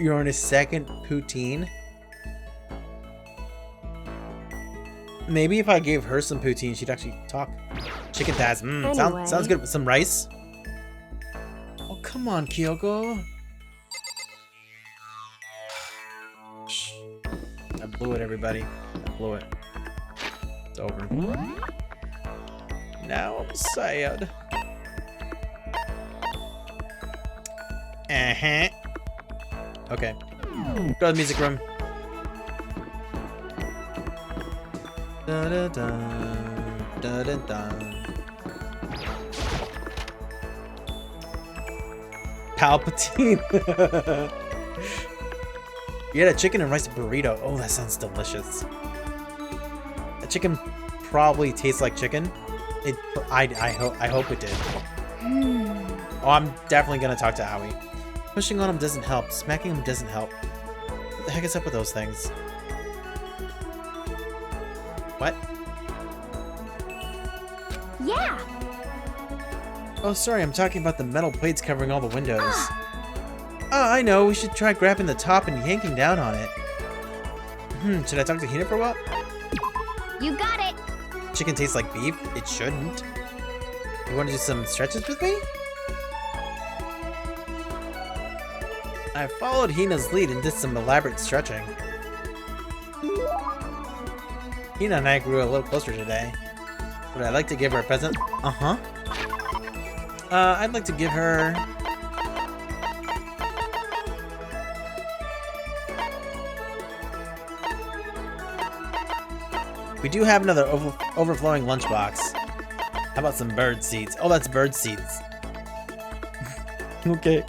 You're on a second poutine? Maybe if I gave her some poutine, she'd actually talk. Chicken thighs. Anyway. Sounds good with some rice. Oh, come on, Kyoko. Shh. I blew it, everybody. I blew it. It's over. Now I'm sad. Okay. Go to the music room. Da da da da da da. Palpatine. You had a chicken and rice burrito. Oh, that sounds delicious. The chicken probably tastes like chicken. I hope it did. Oh, I'm definitely gonna talk to Aoi. Pushing on him doesn't help. Smacking him doesn't help. What the heck is up with those things? What? Yeah. Oh, sorry, I'm talking about the metal plates covering all the windows. Oh, I know. We should try grabbing the top and yanking down on it. Should I talk to Hina for a while? You got it. Chicken tastes like beef? It shouldn't. You want to do some stretches with me? I followed Hina's lead and did some elaborate stretching. Hina and I grew a little closer today. Would I like to give her a present? Uh-huh. I'd like to give her... We do have another overflowing lunchbox. How about some bird seeds? Oh, that's bird seeds. Okay.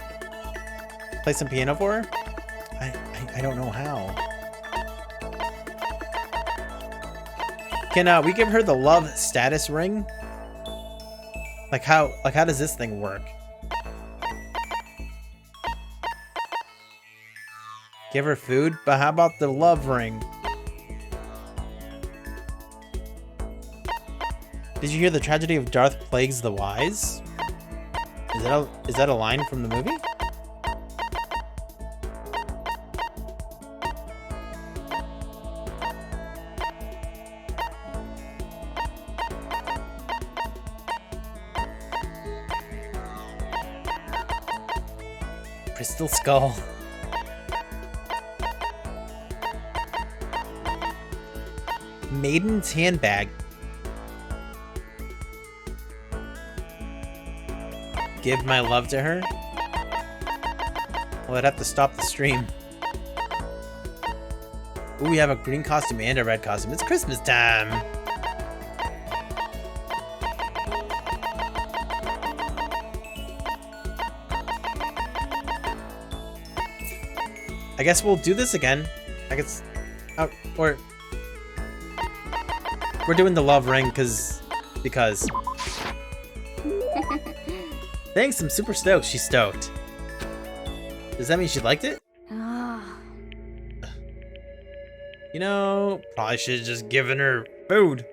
Play some piano for her? I don't know how. Can we give her the love status ring? Like how does this thing work? Give her food, but how about the love ring? Did you hear the tragedy of Darth plagues the wise? Is that a line from the movie? Crystal skull. Maiden's handbag. Give my love to her? Well, I'd have to stop the stream. Ooh, we have a green costume and a red costume. It's Christmas time! I guess we'll do this again. I guess... or... We're doing the love ring, because... Thanks, I'm super stoked. She's stoked. Does that mean she liked it? You know, probably should have just given her food.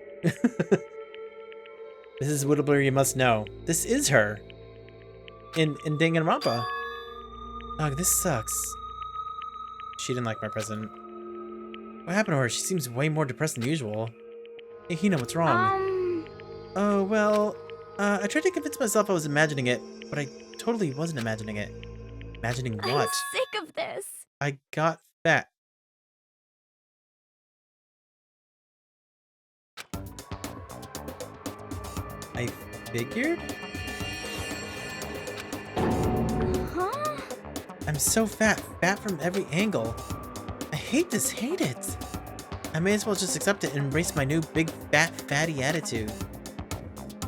Mrs. Whittlebury, you must know. This is her. In Danganronpa. Oh, this sucks. She didn't like my present. What happened to her? She seems way more depressed than usual. Hey, Hina, what's wrong? Oh, well... I tried to convince myself I was imagining it, but I totally wasn't imagining it. Imagining what? I'm sick of this. I got fat. I figured? Huh? I'm so fat. Fat from every angle. I hate this, hate it. I may as well just accept it and embrace my new big, fat, fatty attitude.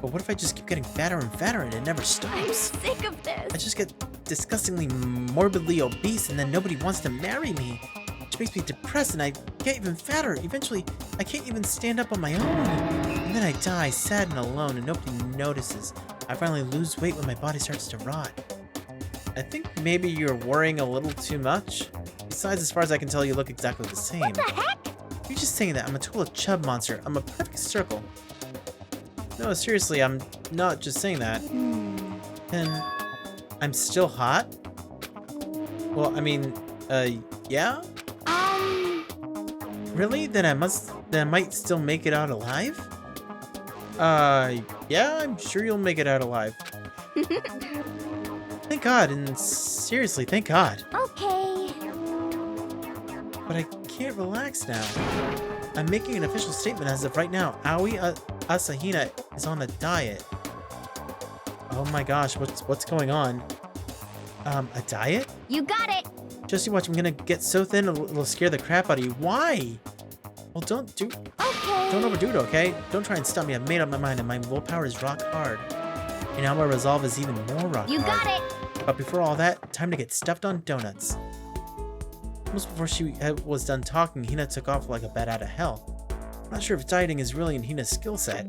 But what if I just keep getting fatter and fatter and it never stops? I'm sick of this. I just get disgustingly morbidly obese and then nobody wants to marry me. Which makes me depressed and I get even fatter. Eventually, I can't even stand up on my own. And then I die sad and alone and nobody notices. I finally lose weight when my body starts to rot. I think maybe you're worrying a little too much. Besides, as far as I can tell, you look exactly the same. What the heck? You're just saying that. I'm a total chub monster. I'm a perfect circle. No, seriously, I'm not just saying that. And I'm still hot? Well, I mean, Yeah? Really? Then I might still make it out alive? Yeah, I'm sure you'll make it out alive. Thank God, and seriously, thank God. Okay. But I can't relax now. I'm making an official statement as of right now. Aoi Asahina is on a diet. Oh my gosh, what's going on? A diet? You got it. Just you watch, I'm gonna get so thin it'll scare the crap out of you. Why? Well, don't overdo it, okay? Don't try and stop me. I've made up my mind and my willpower is rock hard. And now my resolve is even more rock hard. You got it. But before all that, time to get stuffed on donuts. Almost before she was done talking, Hina took off like a bat out of hell. I'm not sure if dieting is really in Hina's skill set.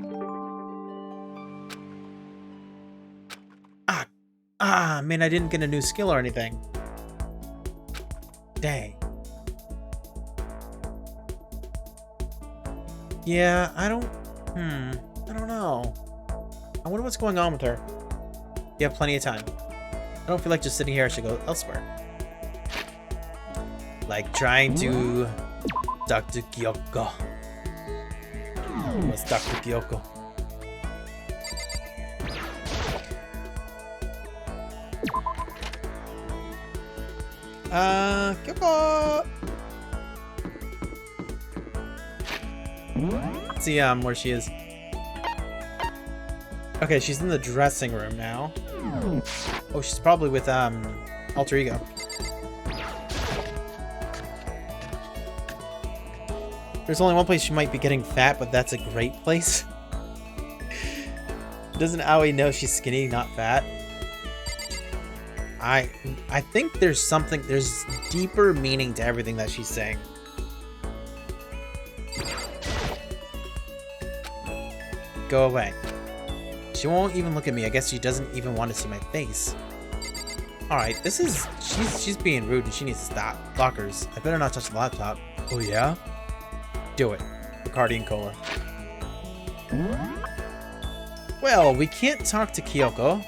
Man, I didn't get a new skill or anything. Dang. Yeah, I don't know. I wonder what's going on with her. You have plenty of time. I don't feel like just sitting here. I should go elsewhere. Like trying to Dr. Kyoko. What's Dr. Kyoko? Kyoko! Let's see where she is. Okay, she's in the dressing room now. Oh, she's probably with Alter Ego. There's only one place she might be getting fat, but that's a great place. Doesn't Aoi know she's skinny, not fat? I think there's deeper meaning to everything that she's saying. Go away. She won't even look at me. I guess she doesn't even want to see my face. Alright, she's being rude and she needs to stop. Lockers. I better not touch the laptop. Oh yeah? Do it. Bacardi and Cola. Well, we can't talk to Kyoko.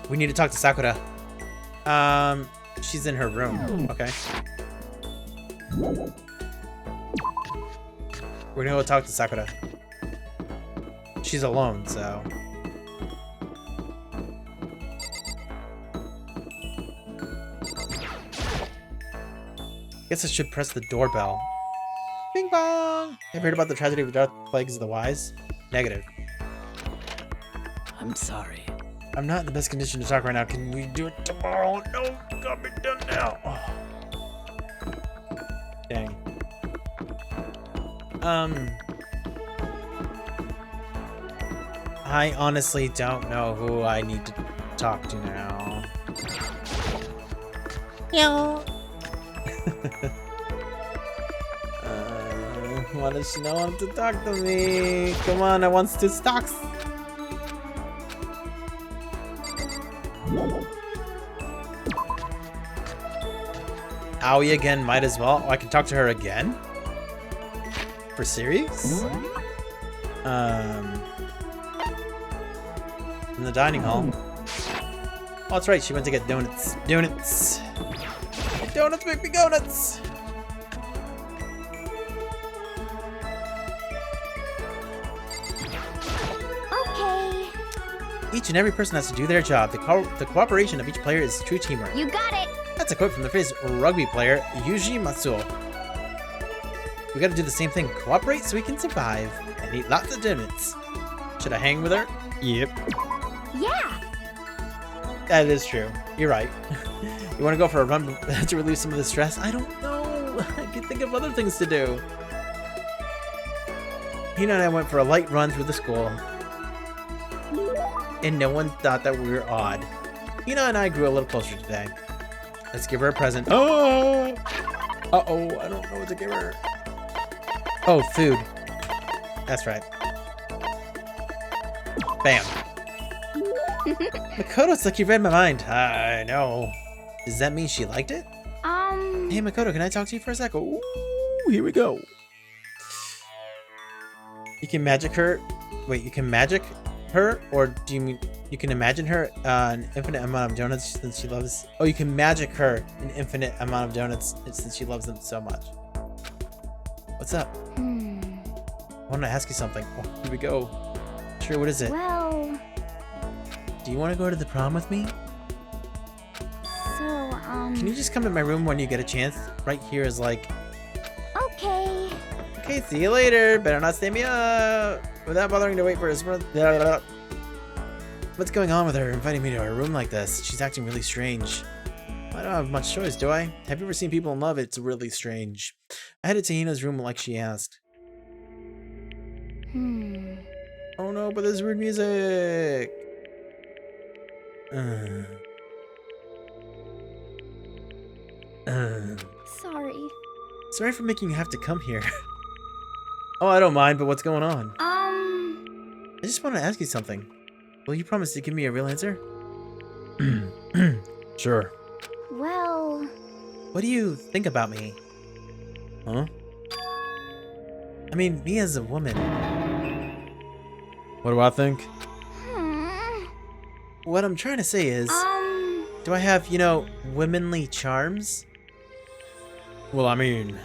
We need to talk to Sakura. She's in her room. Okay. We're gonna go talk to Sakura. She's alone, so. Guess I should press the doorbell. Bing bong! Have you heard about the tragedy of dark plagues of the wise? Negative. I'm sorry. I'm not in the best condition to talk right now. Can we do it tomorrow? No, gotta be done now. Dang. I honestly don't know who I need to talk to now. No. Why does she not want to talk to me? Come on, I want to stocks. Aoi again, might as well. Oh, I can talk to her again? For serious? In the dining hall. Oh, that's right, she went to get donuts. Donuts! Donuts make me go nuts! Okay. Each and every person has to do their job. The cooperation of each player is true teamwork. You got it. That's a quote from the phrase rugby player Yuji Matsuo. We gotta do the same thing. Cooperate so we can survive and eat lots of donuts. Should I hang with her? Yep. Yeah. That is true. You're right. You want to go for a run to relieve some of the stress? I don't know. I can think of other things to do. Hina and I went for a light run through the school. And no one thought that we were odd. Hina and I grew a little closer today. Let's give her a present. Oh! Uh-oh, I don't know what to give her. Oh, food. That's right. Bam. Makoto, it's like you read my mind. I know. Does that mean she liked it? Hey, Makoto, can I talk to you for a sec? Ooh, here we go. You can magic her. Wait, you can magic her, or do you mean you can imagine her an infinite amount of donuts since she loves? Oh, you can magic her an infinite amount of donuts since she loves them so much. What's up? I want to ask you something. Oh, here we go. Sure, what is it? Well, Do you want to go to the prom with me? so, Can you just come to my room when you get a chance? Right here is like, okay. okay, see you later. Better not stay me up without bothering to wait for his. What's going on with her inviting me to her room like this? She's acting really strange. I don't have much choice, do I? Have you ever seen people in love? It's really strange. I headed to Hina's room like she asked. Oh no, but there's weird music. Sorry. Sorry for making you have to come here. Oh, I don't mind, but what's going on? I just want to ask you something. Will you promise to give me a real answer? Sure. Well, What do you think about me? Huh? I mean, me as a woman. What do I think? What I'm trying to say is, do I have, you know, womanly charms? Well, I mean...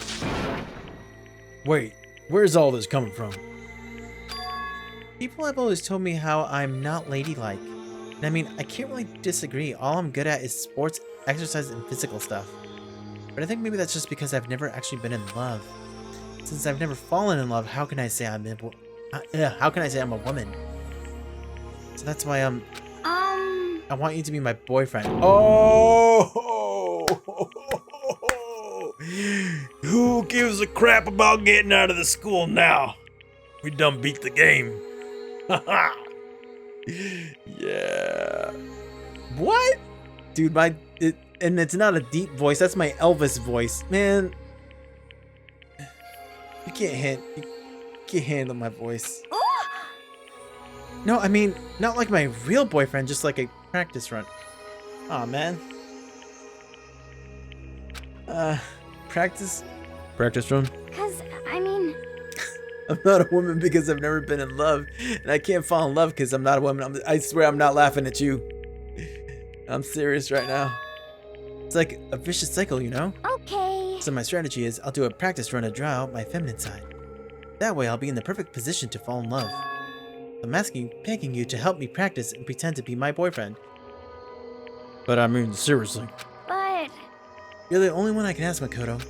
Wait, where's all this coming from? People have always told me how I'm not ladylike. And I mean, I can't really disagree. All I'm good at is sports, exercise, and physical stuff. But I think maybe that's just because I've never actually been in love. Since I've never fallen in love, how can I say I'm a woman? So that's why I want you to be my boyfriend. Oh! Who gives a crap about getting out of the school now? We done beat the game. Yeah. What? Dude, and it's not a deep voice. That's my Elvis voice. Man. You can't handle my voice. No, I mean, not like my real boyfriend, just like a practice run. Aw, man. Practice run? cause, I mean, I'm not a woman because I've never been in love, and I can't fall in love because I'm not a woman. I swear I'm not laughing at you. I'm serious right now. It's like a vicious cycle, you know? okay. So my strategy is I'll do a practice run to draw out my feminine side. That way I'll be in the perfect position to fall in love. I'm begging you to help me practice and pretend to be my boyfriend. But I mean, seriously. But, You're the only one I can ask, Makoto.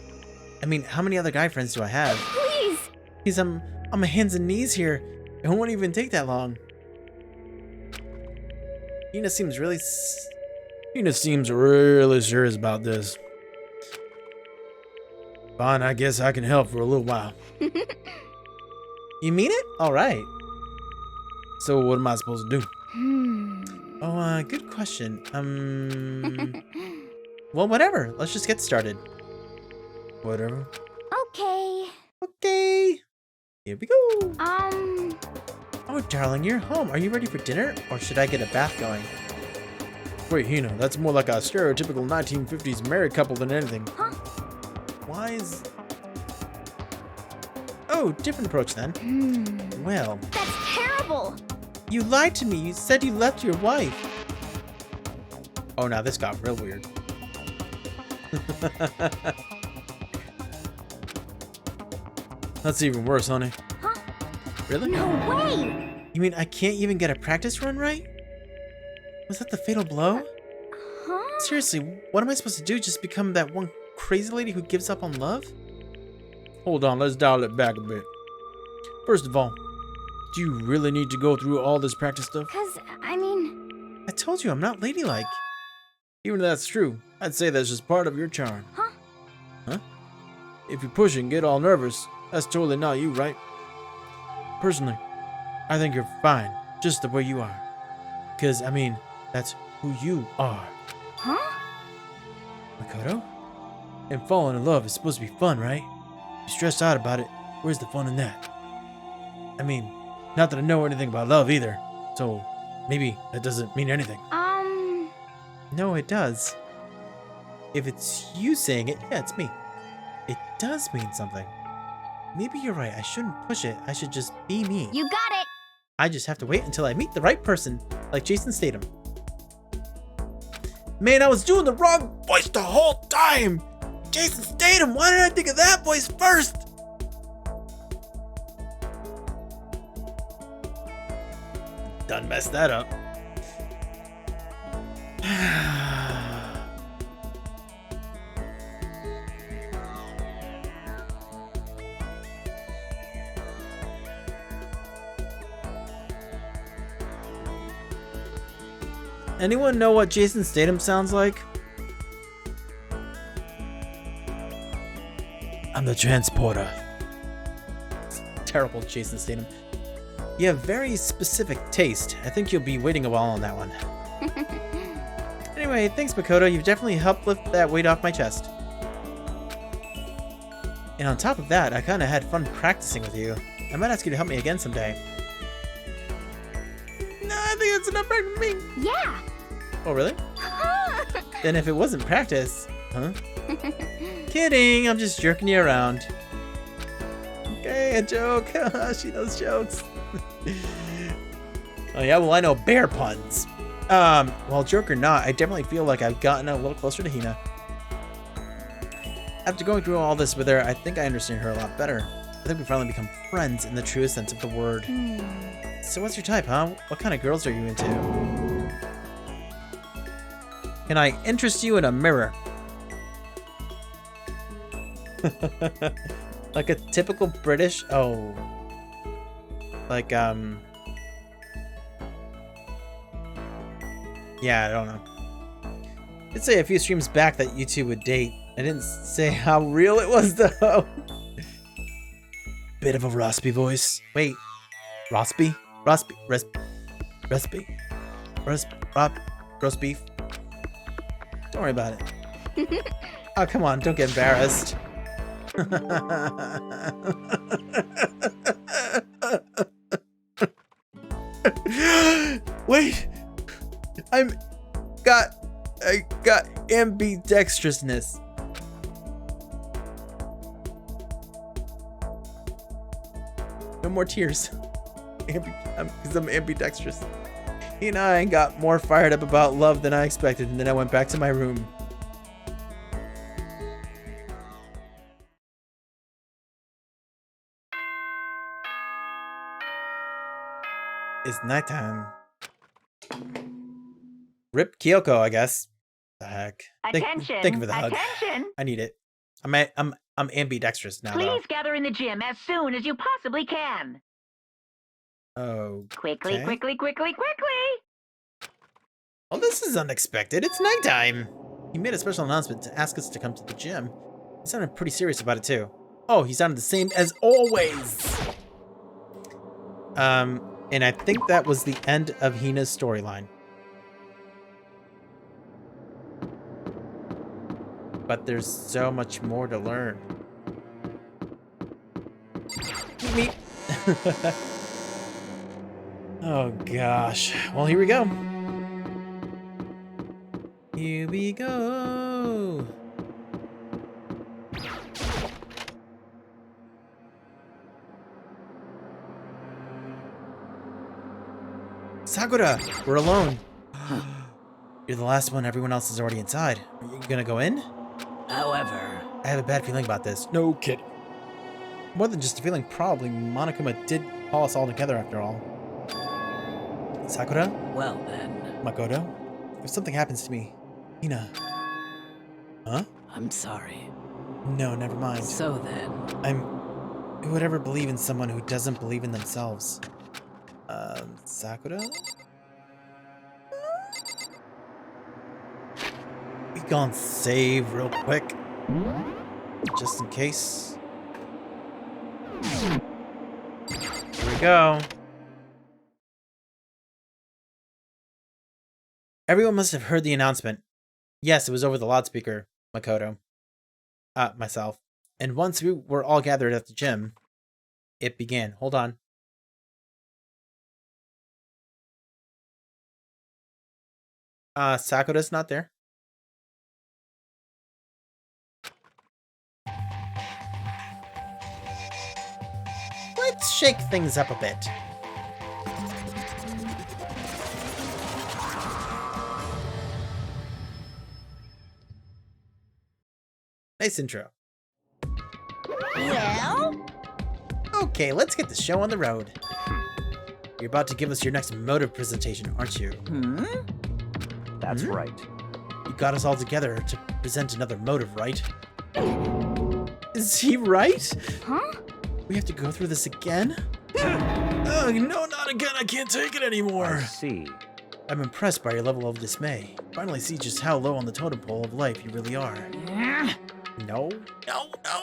I mean, how many other guy friends do I have? please. Because I'm on my hands and knees here. It won't even take that long. Hina seems really serious about this. Fine, I guess I can help for a little while. You mean it? All right. So what am I supposed to do? Oh, good question. Well, whatever. Let's just get started. Whatever. Okay. Okay. Here we go. Oh, darling, you're home. Are you ready for dinner? Or should I get a bath going? Wait, Hina, that's more like a stereotypical 1950s married couple than anything. Huh? Why is... Oh, different approach then. Well, that's terrible. you lied to me. You said you left your wife. Oh, now this got real weird. That's even worse, honey. Huh? Really? No way. You mean I can't even get a practice run right? Was that the fatal blow? Huh? Seriously, what am I supposed to do? Just become that one crazy lady who gives up on love? Hold on, let's dial it back a bit. First of all, do you really need to go through all this practice stuff? Cause, I mean... I told you I'm not ladylike. Even if that's true, I'd say that's just part of your charm. Huh? Huh? If you push and get all nervous, that's totally not you, right? Personally, I think you're fine, just the way you are. Because, I mean, that's who you are. Huh? Makoto? And falling in love is supposed to be fun, right? You stress out about it, where's the fun in that? I mean, not that I know anything about love either, so maybe that doesn't mean anything. No, it does. If it's you saying it, yeah, it's me. It does mean something. Maybe you're right, I shouldn't push it, I should just be me. You got it. I just have to wait until I meet the right person, like Jason Statham. Man, I was doing the wrong voice the whole time! Jason Statham, why did I think of that voice first? Done messed that up. Anyone know what Jason Statham sounds like? I'm the transporter. Terrible, Jason Statham. You have very specific taste. I think you'll be waiting a while on that one. Anyway, thanks, Makoto. You've definitely helped lift that weight off my chest. And on top of that, I kinda had fun practicing with you. I might ask you to help me again someday. No, I think that's enough for me. Yeah. Oh, really? Then if it wasn't practice, huh? Kidding, I'm just jerking you around. Okay, a joke. She knows jokes. Oh yeah, well I know bear puns. Well, joke or not, I definitely feel like I've gotten a little closer to Hina. After going through all this with her, I think I understand her a lot better. I think we finally become friends in the truest sense of the word. So what's your type, huh? What kind of girls are you into? Can I interest you in a mirror? Like a typical British? Oh. Like, yeah, I don't know. I'd say a few streams back that you two would date. I didn't say how real it was, though. Bit of a raspy voice. Wait. Raspy? Raspy? Recipe? Roast beef? Don't worry about it. Oh, come on. Don't get embarrassed. Wait. I got ambidextrousness. No more tears. Because I'm ambidextrous. You know, I got more fired up about love than I expected, and then I went back to my room. It's nighttime. Rip Kyoko, I guess. The heck. Attention! Thank you for the hug. Attention! I need it. I'm ambidextrous now, Please though. gather in the gym as soon as you possibly can. Oh. Quickly, quickly, quickly, quickly! Well, this is unexpected. It's nighttime. He made a special announcement to ask us to come to the gym. He sounded pretty serious about it, too. Oh, he sounded the same as always. And I think that was the end of Hina's storyline. But there's so much more to learn. Meep. Oh gosh. Well, here we go. Here we go. Sakura, we're alone. You're the last one. Everyone else is already inside. Are you gonna go in? However, I have a bad feeling about this. No kidding. More than just a feeling, probably Monokuma did call us all together after all. Sakura? well then, Makoto? If something happens to me, Hina. Huh? I'm sorry. No, never mind. So then, Who would ever believe in someone who doesn't believe in themselves? Sakura? We gonna save real quick. Just in case. Here we go. Everyone must have heard the announcement. Yes, it was over the loudspeaker, Makoto. Myself. And once we were all gathered at the gym, it began. Hold on. Sakura's not there. Let's shake things up a bit. Nice intro. Well? Okay, let's get the show on the road. You're about to give us your next motive presentation, aren't you? That's right. You got us all together to present another motive, right? Is he right? Huh? We have to go through this again? Ugh, no, not again. I can't take it anymore. I see. I'm impressed by your level of dismay. Finally see just how low on the totem pole of life you really are. No. No, no,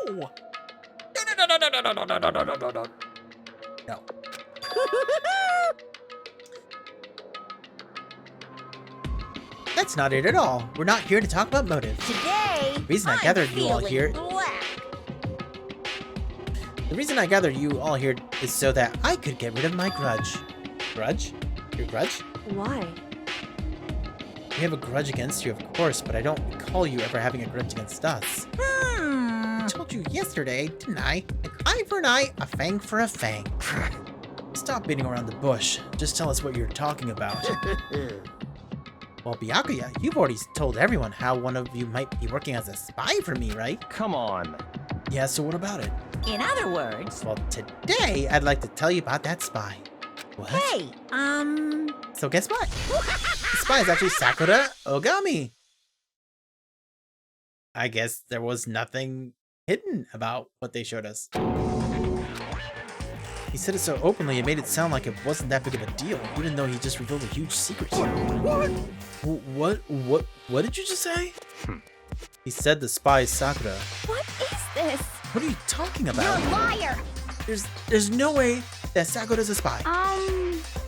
no! No, no, no, no, no, no, no, no, no, no, no, no. No. That's not it at all. We're not here to talk about motives. Today, The reason I gathered you all here is so that I could get rid of my grudge. Grudge? Your grudge? Why? We have a grudge against you, of course, but I don't recall you ever having a grudge against us. I told you yesterday, didn't I? An eye for an eye, a fang for a fang. Stop beating around the bush. Just tell us what you're talking about. Well, Byakuya, you've already told everyone how one of you might be working as a spy for me, right? Come on. Yeah, so what about it? In other words, Well, today, I'd like to tell you about that spy. What? hey, So guess what? The spy is actually Sakura Ogami. I guess there was nothing hidden about what they showed us. He said it so openly, it made it sound like it wasn't that big of a deal, even though he just revealed a huge secret. What did you just say? He said the spy is Sakura. what is this? What are you talking You're about? a liar! There's no way that Sakura's a spy.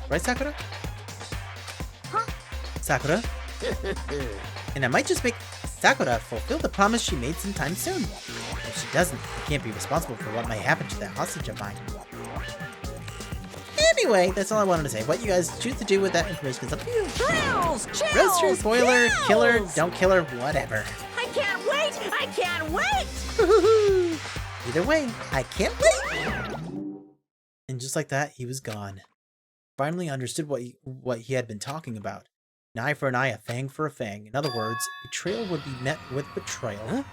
Right, Sakura? Huh? Sakura? And I might just make Sakura fulfill the promise she made sometime soon. If she doesn't, I can't be responsible for what might happen to that hostage of mine. Anyway, that's all I wanted to say. What you guys choose to do with that information is up to you. Thrills! Roast her, spoil her, kill her, chills! don't kill her, whatever. I can't wait! I can't wait! Either way, I can't wait! And just like that, he was gone. Finally understood what he had been talking about. An eye for an eye, a fang for a fang. In other words, betrayal would be met with betrayal.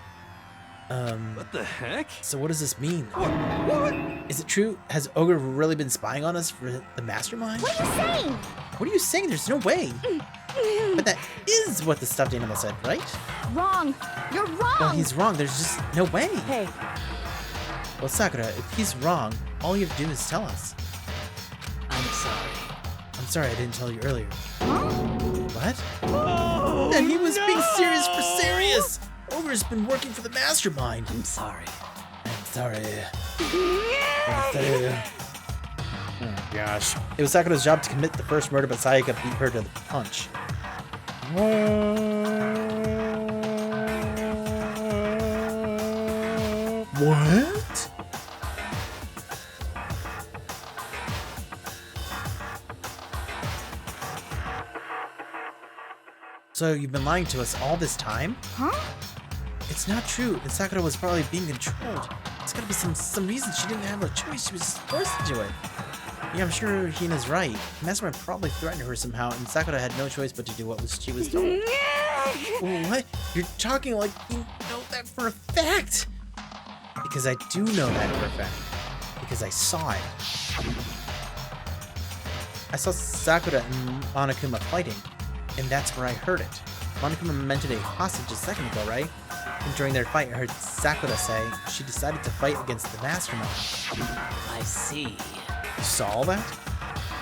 What the heck? So what does this mean? What? Is it true? Has Ogre really been spying on us for the mastermind? What are you saying? What are you saying? There's no way. But that is what the stuffed animal said, right? Wrong! You're wrong! Well, he's wrong. There's just no way. Hey, Well, Sakura, if he's wrong, all you have to do is tell us. I'm sorry. I'm sorry I didn't tell you earlier. huh? What? Oh, And he was being serious for serious! Ogre's been working for the mastermind. I'm sorry. I'm sorry. Oh gosh. It was Sakura's job to commit the first murder, but Sayaka beat her to the punch. What? So you've been lying to us all this time? Huh? It's not true. And Sakura was probably being controlled. There's gotta be some reason she didn't have a choice. She was just forced to do it. Yeah, I'm sure Hina's right. The mastermind probably threatened her somehow, and Sakura had no choice but to do what she was told. What? You're talking like you know that for a fact. Because I do know that for a fact. Because I saw it. I saw Sakura and Monokuma fighting, and that's where I heard it. Monokuma mentioned a hostage a second ago, right? And during their fight, I heard Sakura say she decided to fight against the mastermind. I see. You saw all that?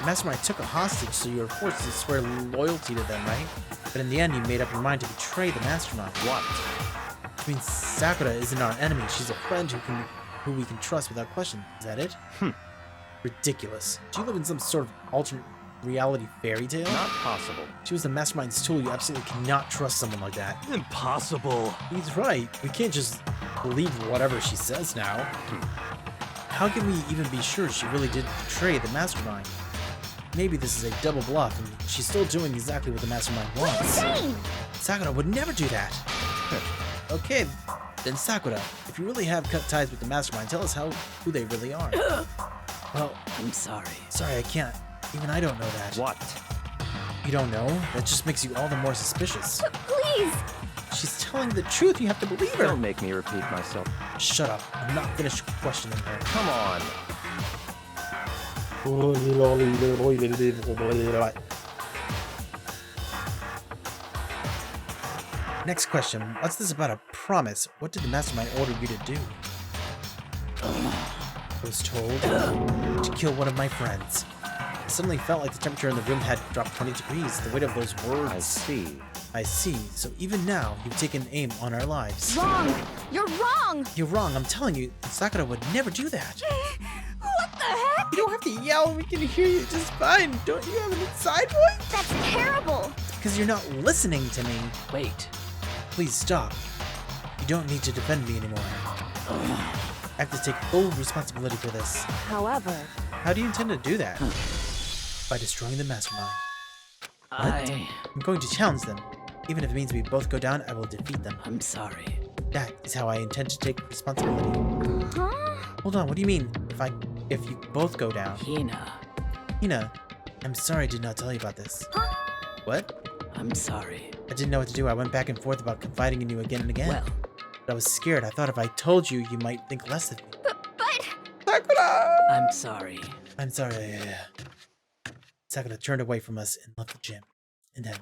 The mastermind took a hostage, so you were forced to swear loyalty to them, right? But in the end, you made up your mind to betray the mastermind. What? Which means Sakura isn't our enemy. She's a friend who we can trust without question. Is that it? Ridiculous. Do you live in some sort of alternate reality fairy tale? Not possible. She was the mastermind's tool. You absolutely cannot trust someone like that. Impossible. He's right. We can't just believe whatever she says now. How can we even be sure she really did betray the mastermind? Maybe this is a double bluff, and she's still doing exactly what the mastermind wants. Insane! Sakura would never do that. Okay, then Sakura, if you really have cut ties with the mastermind, tell us who they really are. Well, I'm sorry. sorry, I can't. Even I don't know that. What? You don't know? That just makes you all the more suspicious. Please! She's telling the truth. You have to believe her. Don't make me repeat myself. Shut up. I'm not finished questioning her. Come on. Next question. What's this about a promise? What did the mastermind order you to do? I was told to kill one of my friends. I suddenly felt like the temperature in the room had dropped 20 degrees. The weight of those words. I see. I see. So even now, you've taken aim on our lives. Wrong! You're wrong! You're wrong. I'm telling you, Sakura would never do that. What the heck? You don't have to yell. We can hear you just fine. Don't you have an inside voice? That's terrible! Because you're not listening to me. Wait. Please stop. You don't need to defend me anymore. I have to take full responsibility for this. However... How do you intend to do that? By destroying the mastermind. I'm going to challenge them. Even if it means we both go down, I will defeat them. I'm sorry. That is how I intend to take responsibility. Huh? Hold on, what do you mean? If you both go down? Hina. Hina, I'm sorry I did not tell you about this. Huh? What? I'm sorry. I didn't know what to do. I went back and forth about confiding in you again and again. Well, But I was scared. I thought if I told you, you might think less of me. But... Sakura! I'm sorry. I'm sorry. Sakura turned away from us and left the gym. And then...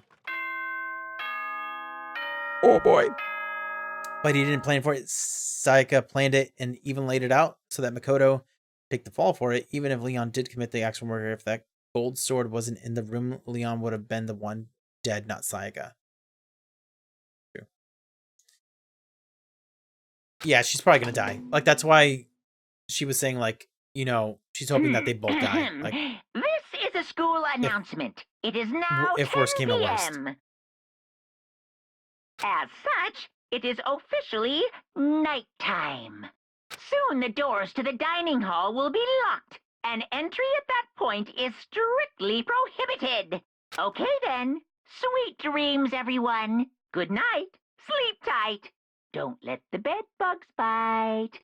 Oh boy. But he didn't plan for it. Sayaka planned it and even laid it out so that Makoto take the fall for it. Even if Leon did commit the actual murder, if that gold sword wasn't in the room, Leon would have been the one dead, not Sayaka. True. Yeah, she's probably gonna die. Like, that's why she was saying, like, you know, she's hoping that they both die. Like, This is a school announcement. It is now if 10 worse came to worst. p.m. As such, it is officially nighttime. Soon the doors to the dining hall will be locked, and entry at that point is strictly prohibited. Okay then. Sweet dreams, everyone. Good night. Sleep tight. Don't let the bed bugs bite.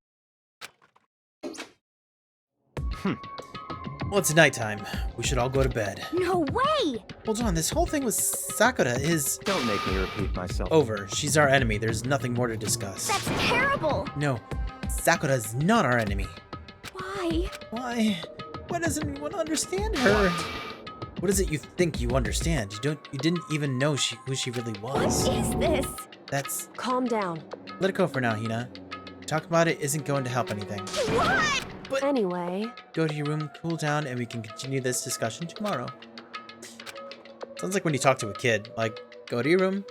Well, it's nighttime. We should all go to bed. No way! Hold on, this whole thing with Sakura is Don't make me repeat myself. over. She's our enemy. There's nothing more to discuss. That's terrible! No, Sakura's not our enemy. Why? Why? Why doesn't anyone understand her? What is it you think you understand? You didn't even know who she really What was. is this? That's... Calm down. Let it go for now, Hina. Talking about it isn't going to help anything. What? But Anyway... go to your room, cool down, and we can continue this discussion tomorrow. Sounds like when you talk to a kid. Like, go to your room,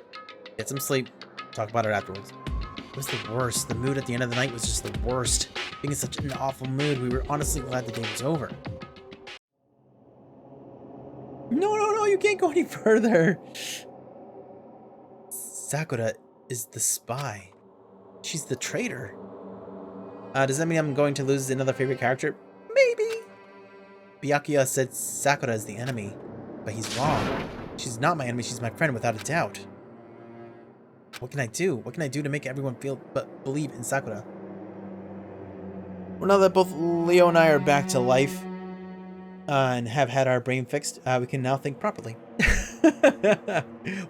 get some sleep, talk about it afterwards. It was the worst. The mood at the end of the night was just the worst. Being in such an awful mood, we were honestly glad the day was over. No, you can't go any further. Sakura is the spy. She's the traitor. Does that mean I'm going to lose another favorite character? Maybe. Byakuya said Sakura is the enemy, but he's wrong. She's not my enemy, she's my friend without a doubt. What can I do? What can I do to make everyone believe in Sakura? Well, now that both Leo and I are back to life, and have had our brain fixed, we can now think properly.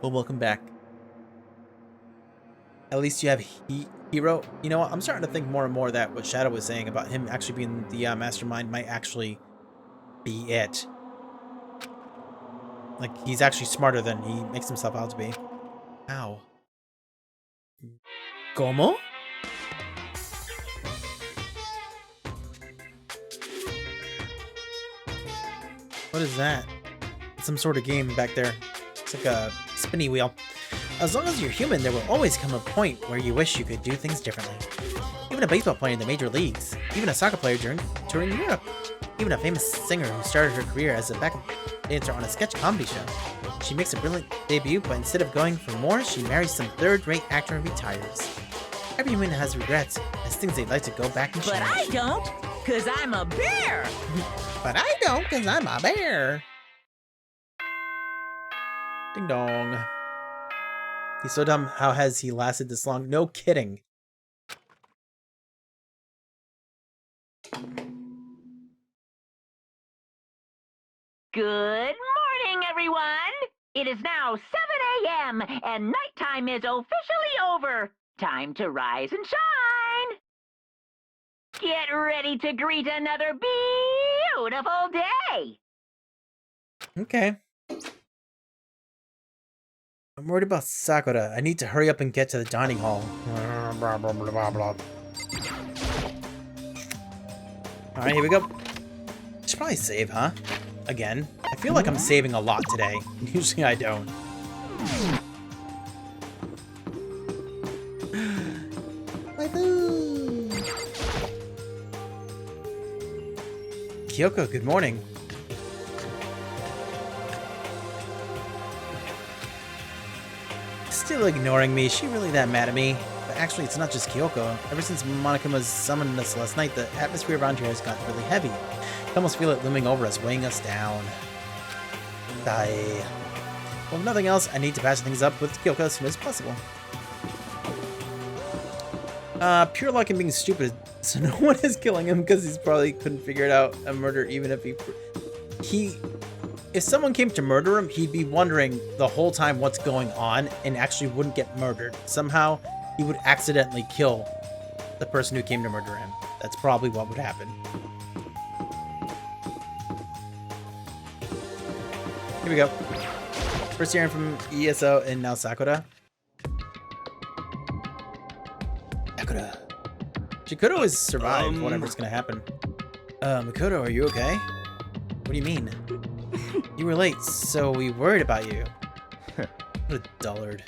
Well, welcome back. At least you have Hero. You know what? I'm starting to think more and more that what Shadow was saying about him actually being the mastermind might actually be it. Like, he's actually smarter than he makes himself out to be. Ow. ¿Cómo? What is that? It's some sort of game back there. It's like a spinny wheel. As long as you're human, there will always come a point where you wish you could do things differently. Even a baseball player in the major leagues. Even a soccer player touring Europe. Even a famous singer who started her career as a backup dancer on a sketch comedy show. She makes a brilliant debut, but instead of going for more, she marries some third-rate actor and retires. Every human has regrets, has things they'd like to go back and change. But I don't, 'cause I'm a bear. But I don't, 'cause I'm a bear. Ding dong. He's so dumb. How has he lasted this long? No kidding. Good morning, everyone. It is now 7 a.m. and nighttime is officially over. Time to rise and shine. Get ready to greet another beautiful day. Okay. I'm worried about Sakura. I need to hurry up and get to the dining hall. Blah, blah, blah, blah, blah. Alright, here we go. Should probably save, huh? Again. I feel like I'm saving a lot today. Usually I don't. My boo! Kyoko, good morning. Still ignoring me. Is she really that mad at me? But actually, it's not just Kyoko. Ever since Monokuma's summoned us last night, the atmosphere around here has gotten really heavy. I almost feel it looming over us, weighing us down. Die. Well, if nothing else, I need to patch things up with Kyoko as soon as possible. Pure luck and being stupid, so no one is killing him because he's probably couldn't figure it out a murder even if if someone came to murder him, he'd be wondering the whole time what's going on and actually wouldn't get murdered. Somehow, he would accidentally kill the person who came to murder him. That's probably what would happen. Here we go. First hearing from ESO and now Sakura. Sakura. She could always survive whatever's gonna happen. Makoto, are you okay? What do you mean? You were late, so we worried about you. What a dullard.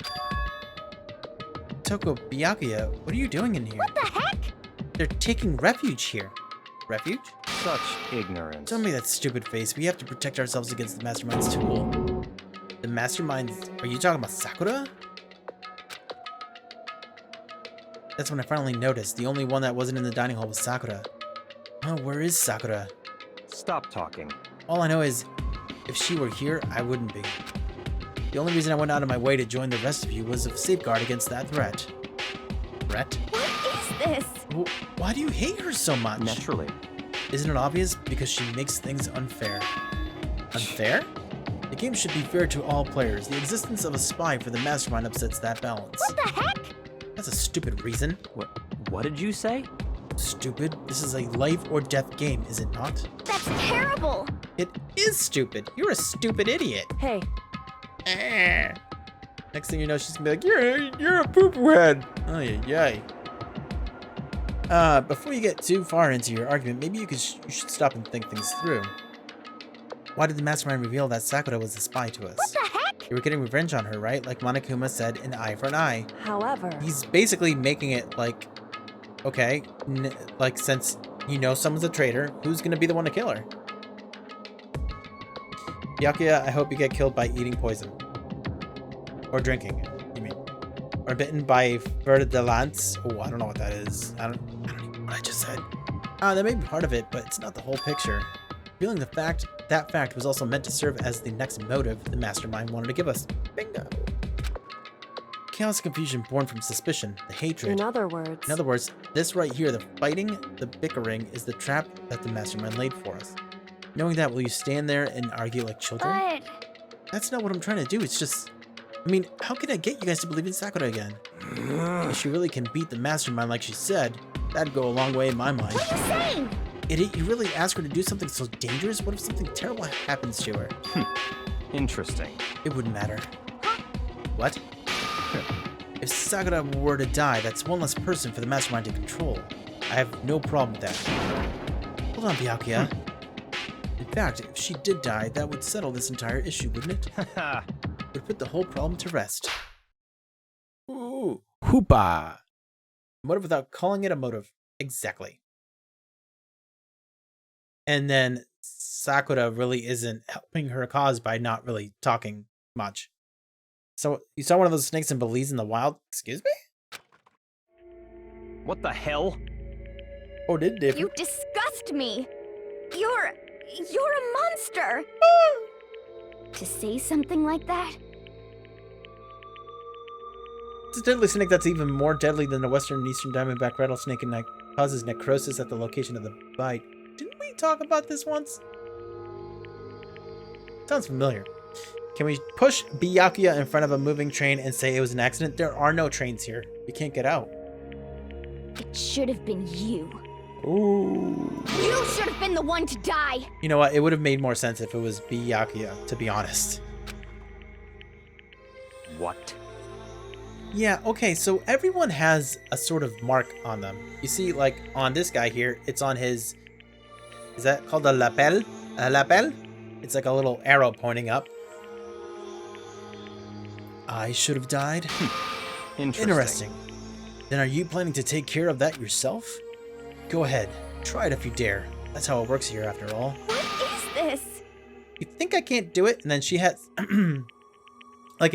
Toko, Byakuya, what are you doing in here? What the heck? They're taking refuge here. Refuge? Such ignorance. Don't make that stupid face. We have to protect ourselves against the Mastermind's tool. The Mastermind? Are you talking about Sakura? That's when I finally noticed. The only one that wasn't in the dining hall was Sakura. Oh, where is Sakura? Stop talking. All I know is, if she were here, I wouldn't be. The only reason I went out of my way to join the rest of you was a safeguard against that threat. Threat? What is this? Why do you hate her so much? Naturally. Isn't it obvious? Because she makes things unfair. Unfair? The game should be fair to all players. The existence of a spy for the Mastermind upsets that balance. What the heck? That's a stupid reason. What did you say? Stupid? This is a life or death game, is it not? That's terrible. It is stupid. You're a stupid idiot. Hey, Next thing you know, she's gonna be like, you're a poop head. Oh yeah. Before you get too far into your argument, maybe you should stop and think things through. Why did the Mastermind reveal that Sakura was a spy to us? What the heck? You were getting revenge on her, right? Like Monokuma said, an eye for an eye. however, He's basically making it like, okay, like since you know someone's a traitor, who's gonna be the one to kill her? Byakuya, I hope you get killed by eating poison. Or drinking it, you mean. Or bitten by fer de lance. Oh, I don't know what that is. I don't even know what I just said. That may be part of it, but it's not the whole picture. Revealing that fact was also meant to serve as the next motive the Mastermind wanted to give us. Bingo. Chaos and confusion born from suspicion, the hatred. in other words, this right here, the fighting, the bickering, is the trap that the Mastermind laid for us. Knowing that, will you stand there and argue like children? But That's not what I'm trying to do, it's just... I mean, how can I get you guys to believe in Sakura again? If she really can beat the Mastermind like she said, that'd go a long way in my mind. what are you saying? Idiot, you really ask her to do something so dangerous? What if something terrible happens to her? Interesting. It wouldn't matter. What? If Sakura were to die, that's one less person for the Mastermind to control. I have no problem with that. Hold on, Byakuya. In fact, if she did die, that would settle this entire issue, wouldn't it? Would put the whole problem to rest. Ooh, hoopa! Motive without calling it a motive. Exactly. And then Sakura really isn't helping her cause by not really talking much. So, you saw one of those snakes in Belize in the wild? Excuse me? What the hell? Oh, did it? You disgust me. You're a monster. To say something like that? It's a deadly snake that's even more deadly than the western and eastern diamondback rattlesnake and causes necrosis at the location of the bite. Didn't we talk about this once? Sounds familiar. Can we push Byakuya in front of a moving train and say it was an accident? There are no trains here. We can't get out. It should have been you. Ooh. You should have been the one to die. You know what? It would have made more sense if it was Byakuya, to be honest. What? Yeah, okay, so everyone has a sort of mark on them. You see, like, on this guy here, it's on his... Is that called a lapel? A lapel? It's like a little arrow pointing up. I should have died? Interesting. Then are you planning to take care of that yourself? Go ahead. Try it if you dare. That's how it works here, after all. What is this? You think I can't do it? And then she has... like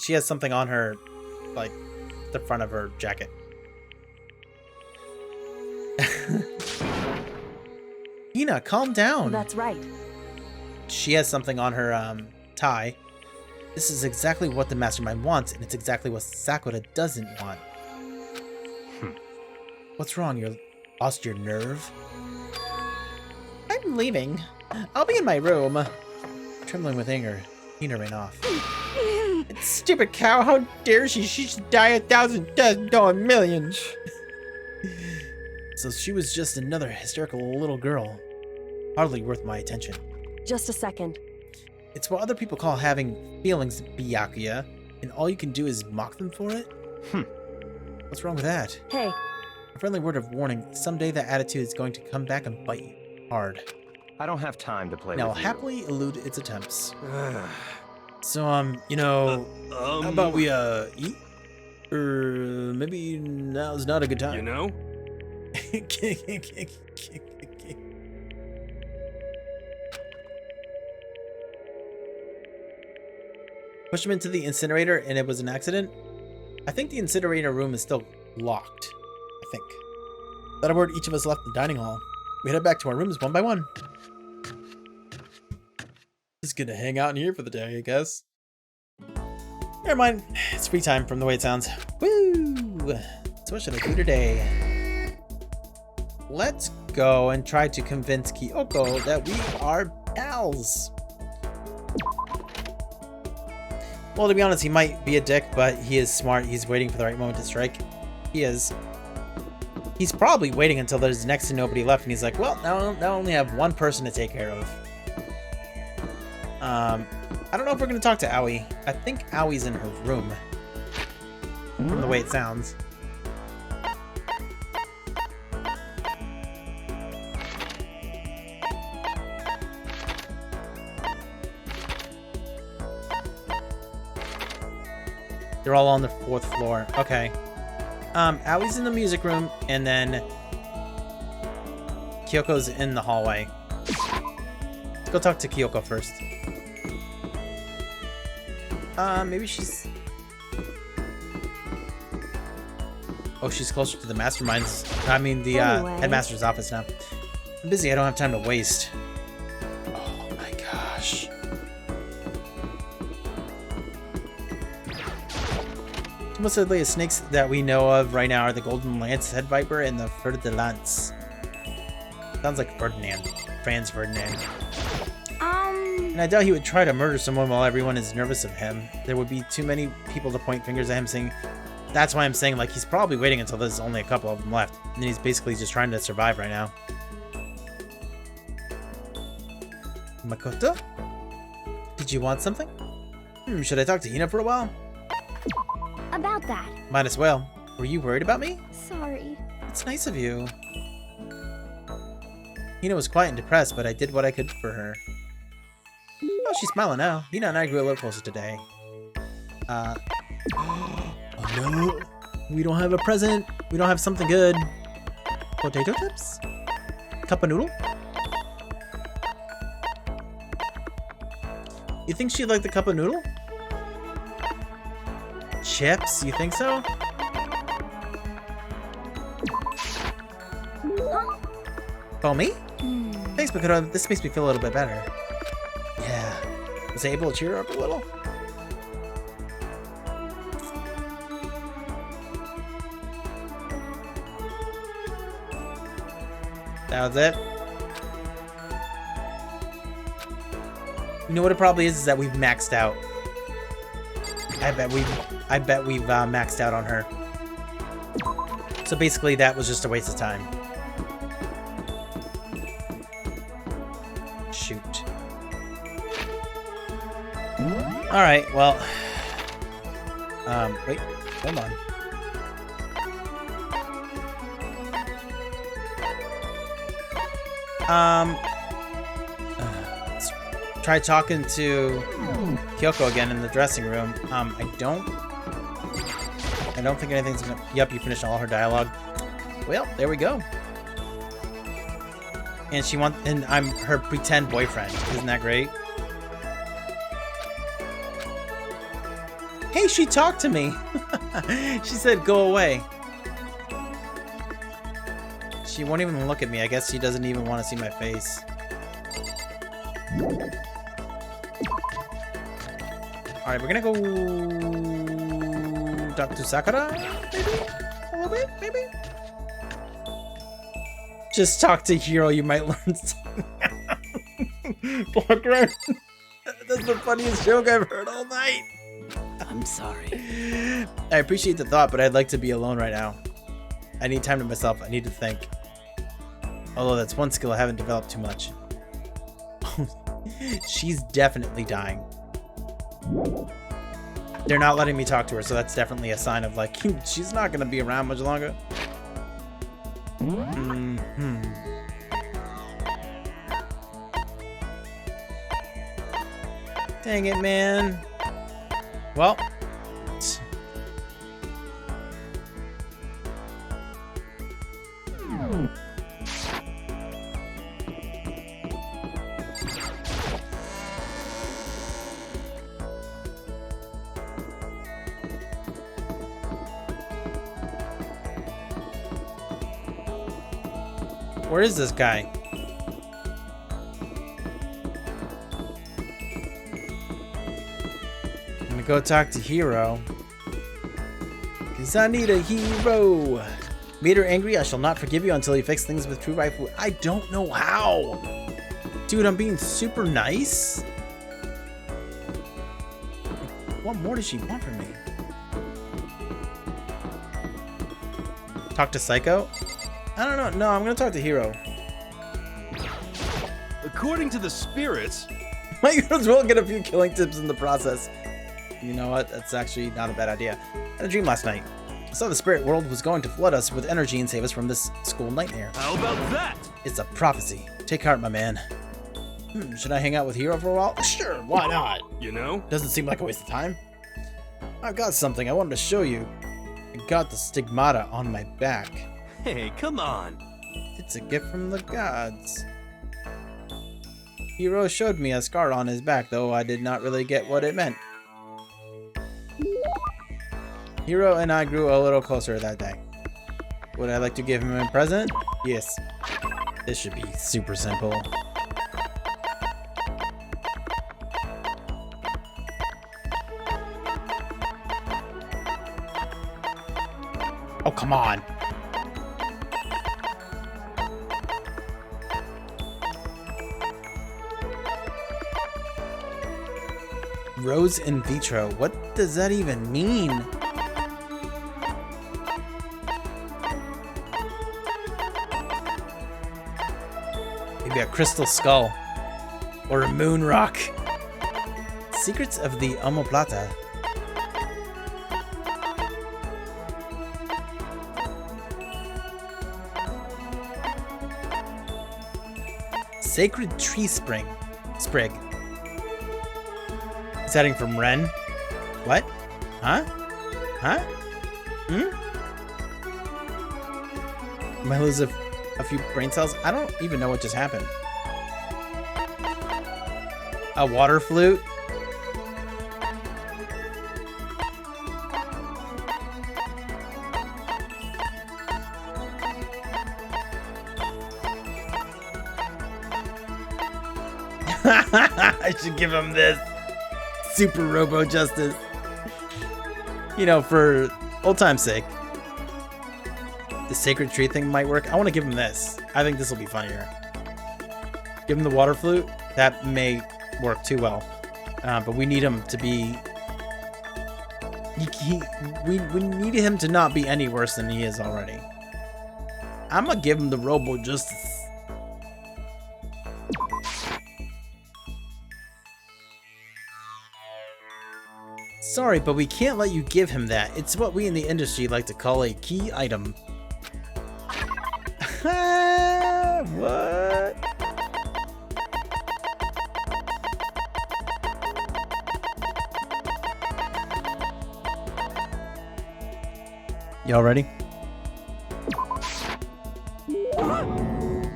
she has something on her, like, the front of her jacket. Hina, calm down. That's right. She has something on her tie. This is exactly what the mastermind wants, and it's exactly what Sakura doesn't want. What's wrong? You lost your nerve? I'm leaving. I'll be in my room. Trembling with anger, Hina ran off. Stupid cow, how dare she? She should die 1,000 deaths, no, 1,000,000. So she was just another hysterical little girl. Hardly worth my attention. Just a second. It's what other people call having feelings, Byakuya, and all you can do is mock them for it? What's wrong with that? Hey, A friendly word of warning, someday that attitude is going to come back and bite you hard. I don't have time to play Now, with you. happily elude its attempts. So, you know, how about we, eat? Or maybe now's not a good time. You know? Pushed him into the incinerator and it was an accident? I think the incinerator room is still locked. I think. That aboard, each of us left the dining hall. We headed back to our rooms one by one. Just gonna hang out in here for the day, I guess. Never mind. It's free time from the way it sounds. Woo! So what should I do today? Let's go and try to convince Kyoko that we are pals. Well, to be honest, he might be a dick, but he is smart. He's waiting for the right moment to strike. He is. He's probably waiting until there's next to nobody left, and he's like, well, now I only have one person to take care of. I don't know if we're going to talk to Aoi. I think Aoi's in her room. From the way it sounds. They're all on the 4th floor. Okay. Aoi's in the music room, and then Kyoko's in the hallway. Let's go talk to Kyoko first. Maybe she's... Oh, she's closer to the mastermind's... I mean, the headmaster's office now. I'm busy, I don't have time to waste. Oh my gosh. Most of the snakes that we know of right now are the Golden Lance, Head Viper, and the Fer de Lance. Sounds like Ferdinand. Franz Ferdinand. And I doubt he would try to murder someone while everyone is nervous of him. There would be too many people to point fingers at him saying... That's why I'm saying, like, he's probably waiting until there's only a couple of them left. And he's basically just trying to survive right now. Makoto? Did you want something? Should I talk to Hina for a while? About that. Might as well. Were you worried about me? Sorry. It's nice of you. Hina was quiet and depressed, but I did what I could for her. Oh, she's smiling now. Hina and I grew a little closer today. Oh no. We don't have a present. We don't have something good. Potato chips? Cup of noodle? You think she'd like the cup of noodle? Chips? You think so? Oh, me? Thanks, Makoto. This makes me feel a little bit better. Yeah. Was I able to cheer her up a little? That was it. You know what it probably is that we've maxed out. I bet we've maxed out on her. So basically that was just a waste of time. Shoot. Alright, well. Wait, hold on. Let's try talking to Kyoko again in the dressing room. I don't think anything's gonna. Yep, you finished all her dialogue. Well, there we go. And I'm her pretend boyfriend. Isn't that great? Hey, she talked to me. She said, "Go away." She won't even look at me. I guess she doesn't even want to see my face. Alright, we're gonna go talk to Sakura, maybe? A little bit, maybe? Just talk to Hiro, you might learn something. Parker, that's the funniest joke I've heard all night. I'm sorry. I appreciate the thought, but I'd like to be alone right now. I need time to myself. I need to think. Although that's one skill I haven't developed too much. She's definitely dying. They're not letting me talk to her, so that's definitely a sign of like, she's not gonna be around much longer. Dang it, man. Well. Where is this guy? I'm gonna go talk to Hiro. Cause I need a hero. Made her angry, I shall not forgive you until you fix things with true waifu. I don't know how. Dude, I'm being super nice. What more does she want from me? Talk to Psycho? I don't know. No, I'm gonna talk to Hiro. According to the spirits, Might as well get a few killing tips in the process. You know what? That's actually not a bad idea. I had a dream last night. I saw the spirit world was going to flood us with energy and save us from this school nightmare. how about that? It's a prophecy. Take heart, my man. Should I hang out with Hiro for a while? Sure, why not? You know? Doesn't seem like a waste of time. I've got something I wanted to show you. I got the stigmata on my back. Hey, come on. It's a gift from the gods. Hiro showed me a scar on his back, though I did not really get what it meant. Hiro and I grew a little closer that day. Would I like to give him a present? Yes. This should be super simple. Oh, come on. Rose in vitro. What does that even mean? Maybe a crystal skull. Or a moon rock. Secrets of the omoplata. Sacred tree sprig. Setting from Ren. What? Huh? Huh? Am I lose a few brain cells? I don't even know what just happened. A water flute? I should give him this. Super Robo Justice. You know, for old time's sake. The sacred tree thing might work. I want to give him this. I think this will be funnier. Give him the water flute. That may work too well. But we need him to be... We need him to not be any worse than he is already. I'm gonna give him the Robo Justice. Sorry, but we can't let you give him that. It's what we in the industry like to call a key item. What? Y'all ready?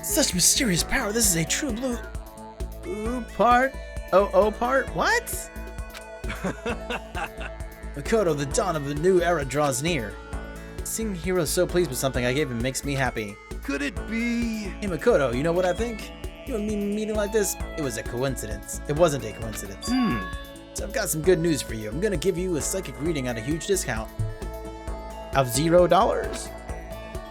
Such mysterious power. This is a true blue part. Oh, part? What? Makoto, the dawn of the new era draws near. Seeing heroes so pleased with something I gave him makes me happy. Could it be? Hey Makoto, you know what I think? You and me meeting like this, it was a coincidence. It wasn't a coincidence. So I've got some good news for you. I'm gonna give you a psychic reading at a huge discount. Of $0?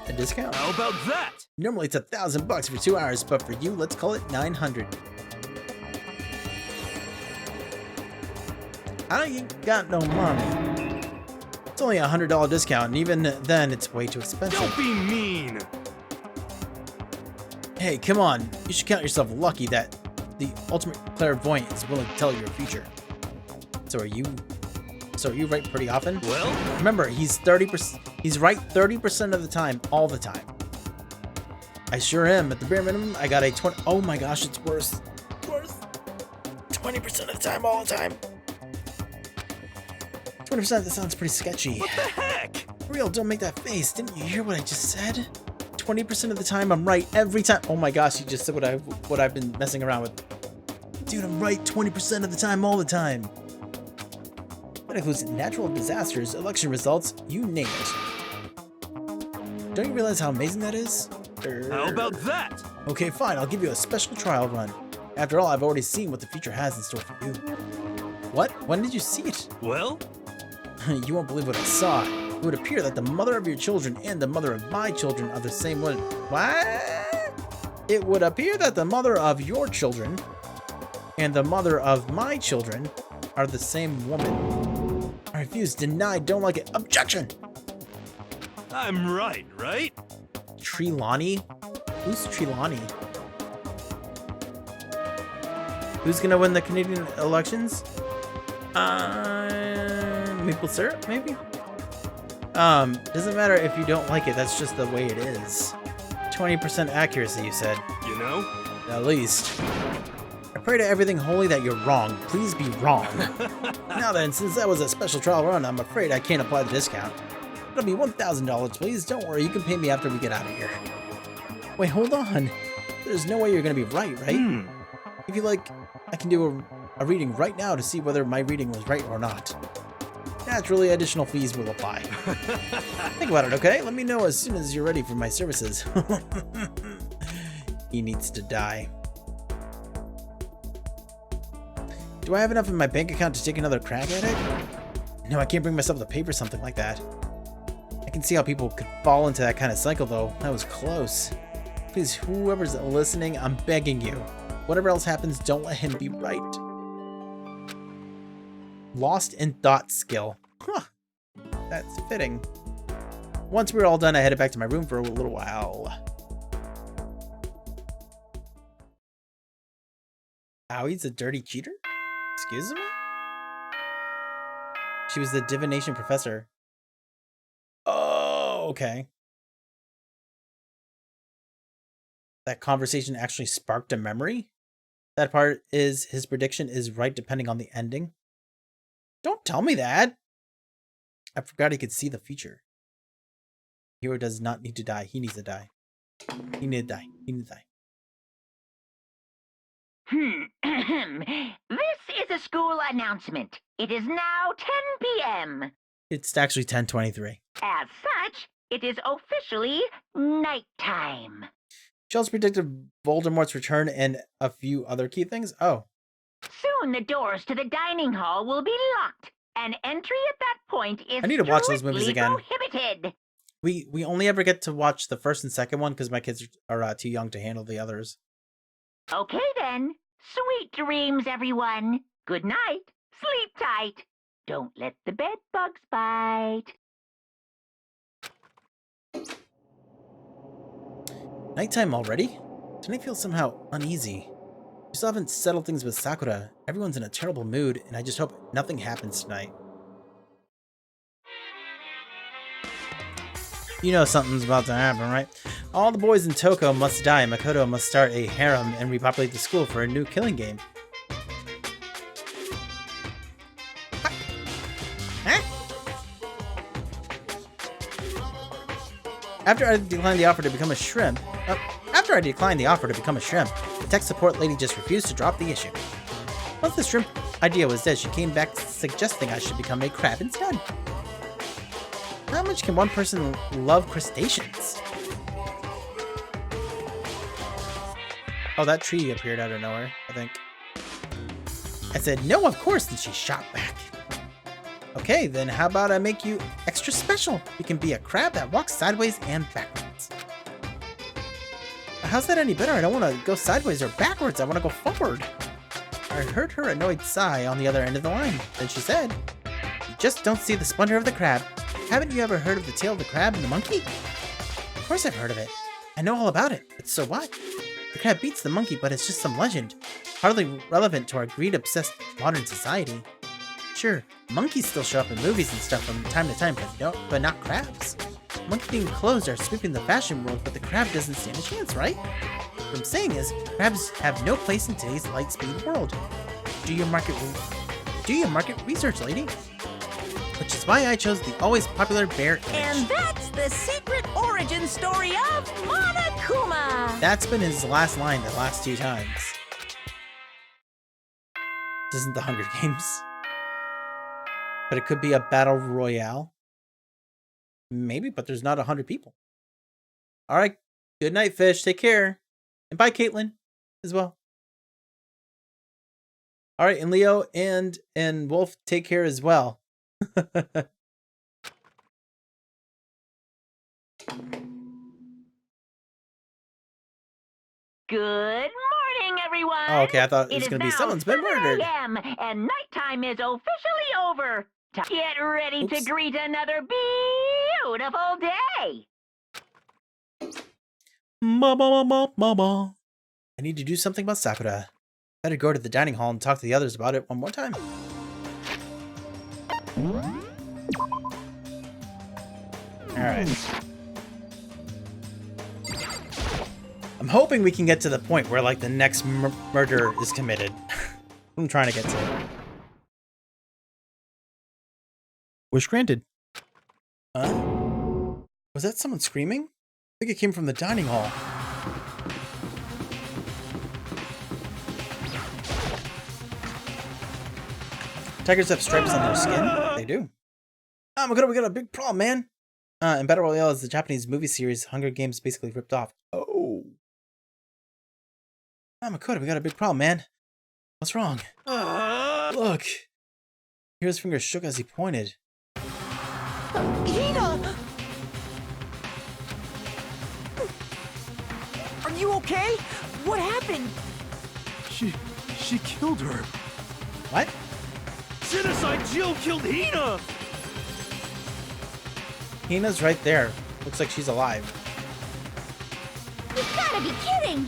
A discount? How about that? Normally it's $1,000 for 2 hours, but for you, let's call it 900. I ain't got no money. It's only a $100 discount, and even then, it's way too expensive. Don't be mean. Hey, come on. You should count yourself lucky that the ultimate clairvoyant is willing to tell your future. So are you right pretty often? Well, Remember, he's 30%. He's right 30% of the time, all the time. I sure am. At the bare minimum, I got a 20. Oh my gosh, it's worse. Worse. 20% of the time, all the time. 20%. That sounds pretty sketchy. what the heck? For real, don't make that face. Didn't you hear what I just said? 20% of the time, I'm right every time. Oh my gosh, you just said what I've been messing around with. Dude, I'm right 20% of the time, all the time. That includes natural disasters, election results, you name it. Don't you realize how amazing that is? How about that? Okay, fine, I'll give you a special trial run. After all, I've already seen what the future has in store for you. What? When did you see it? Well, You won't believe what I saw. It would appear that the mother of your children and the mother of my children are the same one. What? It would appear that the mother of your children and the mother of my children are the same woman. I refuse. Denied. Don't like it. Objection! I'm right? Trelawney? Who's Trelawney? Who's gonna win the Canadian elections? Maple syrup, maybe? Doesn't matter if you don't like it, that's just the way it is. 20% accuracy, you said. You know? At least. I pray to everything holy that you're wrong. Please be wrong. Now then, since that was a special trial run, I'm afraid I can't apply the discount. It'll be $1,000, please. Don't worry, you can pay me after we get out of here. Wait, hold on. There's no way you're gonna be right? If you like, I can do a reading right now to see whether my reading was right or not. Naturally, additional fees will apply. Think about it, okay? Let me know as soon as you're ready for my services. He needs to die. Do I have enough in my bank account to take another crack at it? No, I can't bring myself to pay for something like that. I can see how people could fall into that kind of cycle, though. That was close. Please, whoever's listening, I'm begging you. Whatever else happens, don't let him be right. Lost in thought skill. Huh. That's fitting. Once we were all done, I headed back to my room for a little while. Awie's a dirty cheater? Excuse me? She was the divination professor. Oh, okay. That conversation actually sparked a memory? That part is his prediction is right depending on the ending. Don't tell me that! I forgot he could see the future. Hero does not need to die. He needs to die. He needs to die. He needs to die. This is a school announcement. It is now 10 p.m. It's actually 10:23. As such, it is officially nighttime. She also predicted Voldemort's return and a few other key things. Oh. Soon the doors to the dining hall will be locked, and entry at that point is I need to watch those movies again. prohibited. We only ever get to watch the first and second one because my kids are too young to handle the others. Okay then, Sweet dreams, everyone. Good night. Sleep tight. Don't let the bed bugs bite. Nighttime already? Tonight feels somehow uneasy. We still haven't settled things with Sakura. Everyone's in a terrible mood, and I just hope nothing happens tonight. You know something's about to happen, right? All the boys in Toko must die, Makoto must start a harem and repopulate the school for a new killing game. Huh? After I declined the offer to become a shrimp, the tech support lady just refused to drop the issue. Once the shrimp idea was dead, she came back suggesting I should become a crab instead. How much can one person love crustaceans? Oh, that tree appeared out of nowhere, I think. I said, no, of course, and she shot back. Okay, then how about I make you extra special? You can be a crab that walks sideways and backwards. How's that any better? I don't want to go sideways or backwards. I want to go forward. I heard her annoyed sigh on the other end of the line. Then she said, you just don't see the splendor of the crab. Haven't you ever heard of the tale of the crab and the monkey? Of course I've heard of it. I know all about it, but so what? The crab beats the monkey, but it's just some legend. Hardly relevant to our greed-obsessed modern society. Sure, monkeys still show up in movies and stuff from time to time, but not crabs. Monkey-themed clothes are sweeping the fashion world, but the crab doesn't stand a chance, right? What I'm saying is, crabs have no place in today's light-speed world. Do your market research, lady. Which is why I chose the always popular bear image. And that's the secret origin story of Monokuma. That's been his last line the last 2 times. This isn't the Hunger Games. But it could be a battle royale. Maybe, but there's not 100 people. Alright, good night, fish. Take care. And bye, Caitlin, as well. Alright, and Leo and Wolf, take care as well. Good morning, everyone. Oh, okay, I thought it was going to be someone's been murdered. 7 a.m. and nighttime is officially over. Get ready to greet another beautiful day. Mama. I need to do something about Sakura. Better go to the dining hall and talk to the others about it one more time. Alright. I'm hoping we can get to the point where, like, the next murder is committed. I'm trying to get to. Wish granted. Was that someone screaming? I think it came from the dining hall. Tigers have stripes on their skin? They do. Oh my god, we got a big problem, man! And Battle Royale is the Japanese movie series Hunger Games basically ripped off. Oh. Oh my god, we got a big problem, man. What's wrong? Look. Hero's finger shook as he pointed. Hina! Are you okay? What happened? She killed her. What? Genocide Jill killed Hina! Hina's right there. Looks like she's alive. You've gotta be kidding!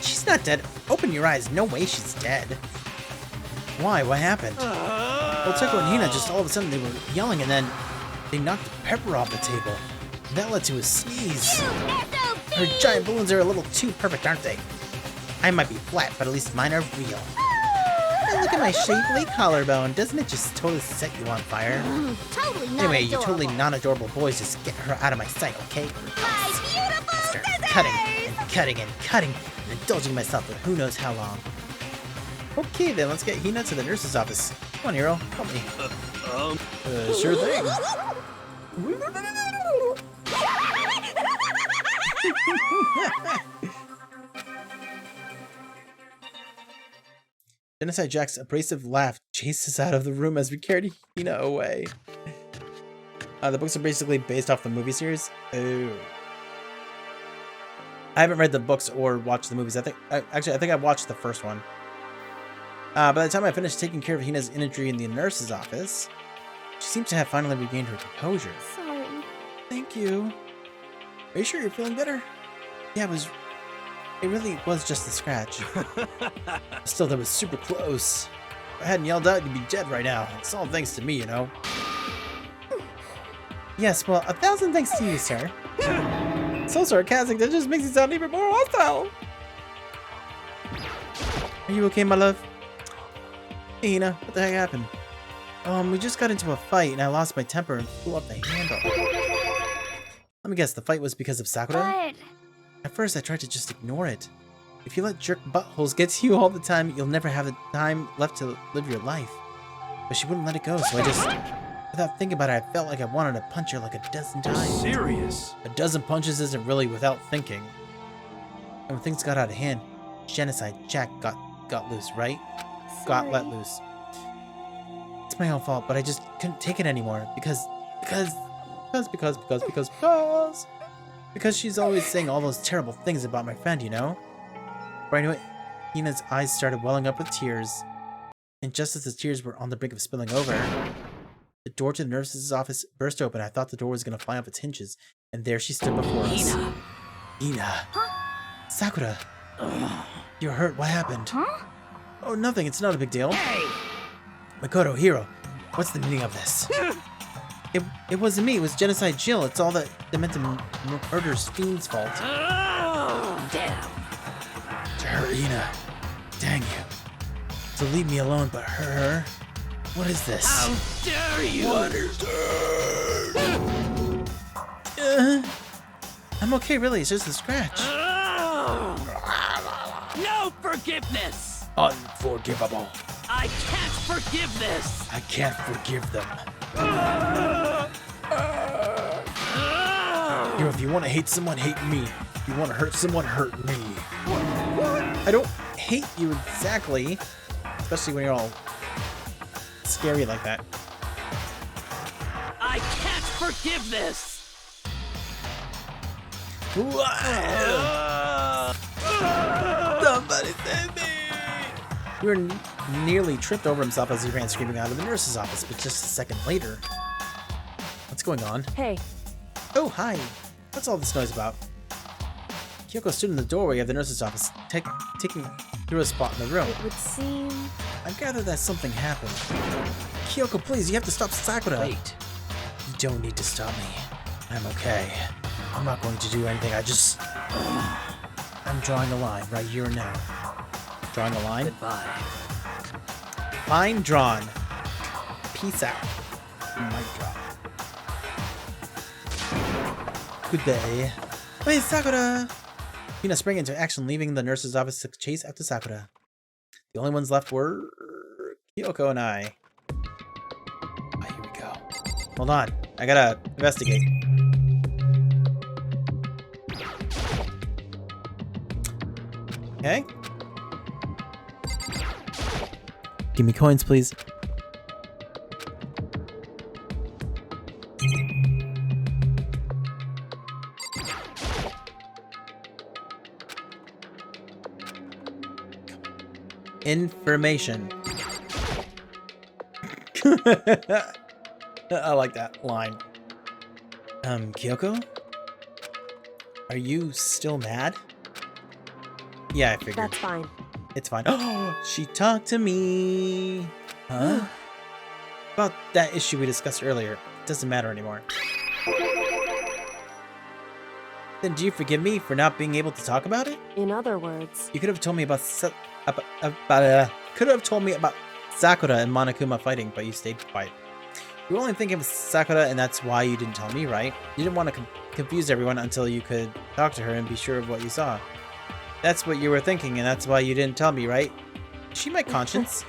She's not dead. Open your eyes. No way she's dead. Why? What happened? Well, Tucker and Hina just all of a sudden they were yelling and then they knocked Pepper off the table. And that led to a sneeze. Her giant balloons are a little too perfect, aren't they? I might be flat, but at least mine are real. And look at my shapely collarbone. Doesn't it just totally set you on fire? Totally not Anyway, you adorable. totally non-adorable boys, just get her out of my sight, okay? My beautiful Start scissors! cutting and indulging myself for who knows how long. Okay, then let's get Hina to the nurse's office. Come on, hero, help me. Sure thing. Genocide Jack's abrasive laugh chases us out of the room as we carried Hina away. The books are basically based off the movie series. Oh. I haven't read the books or watched the movies. I think I watched the first one. By the time I finished taking care of Hina's injury in the nurse's office, she seems to have finally regained her composure. Sorry. Thank you. Are you sure you're feeling better? Yeah, it really was just a scratch. Still, that was super close. If I hadn't yelled out, you'd be dead right now. It's all thanks to me, you know. Yes, well, 1,000 thanks to you, sir. So sarcastic, that just makes it sound even more hostile. Are you okay, my love? Hey, Hina, what the heck happened? We just got into a fight and I lost my temper and flew off the handle. Let me guess, the fight was because of Sakura? But At first, I tried to just ignore it. If you let jerk buttholes get to you all the time, you'll never have the time left to live your life. But she wouldn't let it go, so I just... Without thinking about it, I felt like I wanted to punch her like a dozen times. Serious? A dozen punches isn't really without thinking. And when things got out of hand, Genocide Jack got loose, right? Got let loose. It's my own fault, but I just couldn't take it anymore because she's always saying all those terrible things about my friend, you know? Before I knew it, Hina's eyes started welling up with tears. And just as the tears were on the brink of spilling over, the door to the nurse's office burst open. I thought the door was going to fly off its hinges. And there she stood before us. Hina. Huh? Sakura. You're hurt. What happened? Huh? Oh, nothing. It's not a big deal. Hey! Makoto, Hiro, what's the meaning of this? It wasn't me. It was Genocide Jill. It's all that Demented Murder's fiend's fault. Oh, damn. To her, Hina. Dang you. To leave me alone, but her... What is this? How dare you! What is this? I'm okay, really. It's just a scratch. Oh. No forgiveness! Unforgivable. I can't forgive this! I can't forgive them. Yo, if you want to hate someone, hate me. If you want to hurt someone, hurt me. What? I don't hate you exactly. Especially when you're all scary like that. I can't forgive this! Somebody save me! We were nearly tripped over himself as he ran screaming out of the nurse's office, but just a second later... What's going on? Hey. Oh, hi. What's all this noise about? Kyoko stood in the doorway of the nurse's office, taking Hiro's spot in the room. It would seem... I gather that something happened. Kyoko, please, you have to stop Sakura. Wait. You don't need to stop me. I'm okay. I'm not going to do anything. I'm drawing a line right here and now. Drawing a line? Goodbye. Line drawn. Peace out. Mic drop. Good day. Wait, Sakura! Hina sprang into action, leaving the nurse's office to chase after Sakura. The only ones left were Kyoko and I. Oh, here we go. Hold on. I gotta investigate. Okay. Give me coins, please. Information. I like that line. Kyoko? Are you still mad? Yeah, I figured. That's fine. It's fine. Oh, she talked to me. Huh? About that issue we discussed earlier. It doesn't matter anymore. Then do you forgive me for not being able to talk about it? In other words... You could have told me about Sakura and Monokuma fighting, but you stayed quiet. You were only thinking of Sakura, and that's why you didn't tell me, right? You didn't want to confuse everyone until you could talk to her and be sure of what you saw. That's what you were thinking, and that's why you didn't tell me, right? Is she my conscience?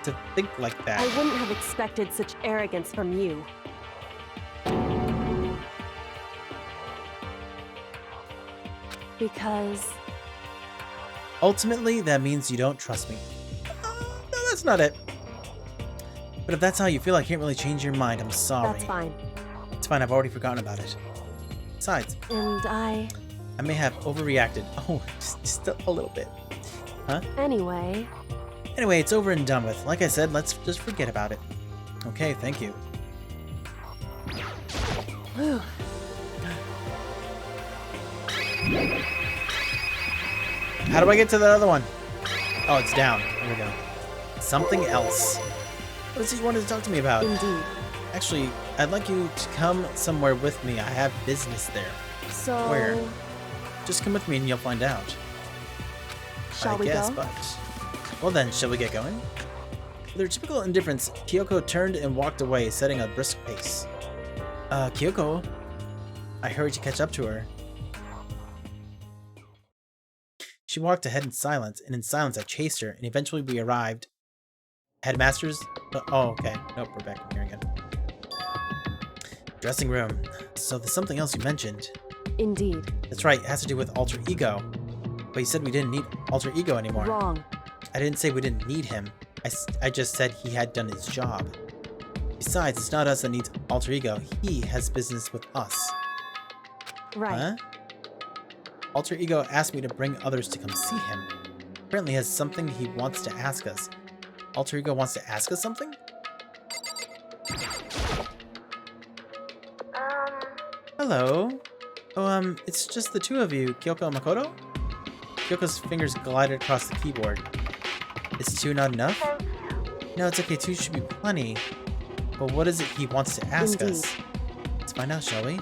To think like that. I wouldn't have expected such arrogance from you. Because... Ultimately, that means you don't trust me. No, that's not it. But if that's how you feel, I can't really change your mind. I'm sorry. That's fine. It's fine, I've already forgotten about it. Besides, And I... I may have overreacted. Oh, just a little bit. Huh? Anyway, Anyway, it's over and done with. Like I said, let's just forget about it. Okay, thank you. whew. How do I get to the other one? Oh, it's down. There we go. Something else. What is it you wanted to talk to me about? Indeed. Actually, I'd like you to come somewhere with me. I have business there. So, Where? Just come with me and you'll find out. shall we go? But... Well then, shall we get going? With her typical indifference, Kyoko turned and walked away, setting a brisk pace. Kyoko? I hurried to catch up to her. She walked ahead in silence, and in silence I chased her, and eventually we arrived. Headmasters? Oh, okay. Nope, we're back in here again. Dressing room. So there's something else you mentioned. Indeed. That's right, it has to do with alter ego. But you said we didn't need alter ego anymore. Wrong. I didn't say we didn't need him. I just said he had done his job. Besides, it's not us that needs alter ego. He has business with us. Right. Huh? Alter ego asked me to bring others to come see him. Apparently has something he wants to ask us. Alter ego wants to ask us something? Hello. Oh, it's just the two of you, Kyoko and Makoto? Kyoko's fingers glided across the keyboard. Is two not enough? No, it's okay, two should be plenty. But what is it he wants to ask us? Let's find out, shall we?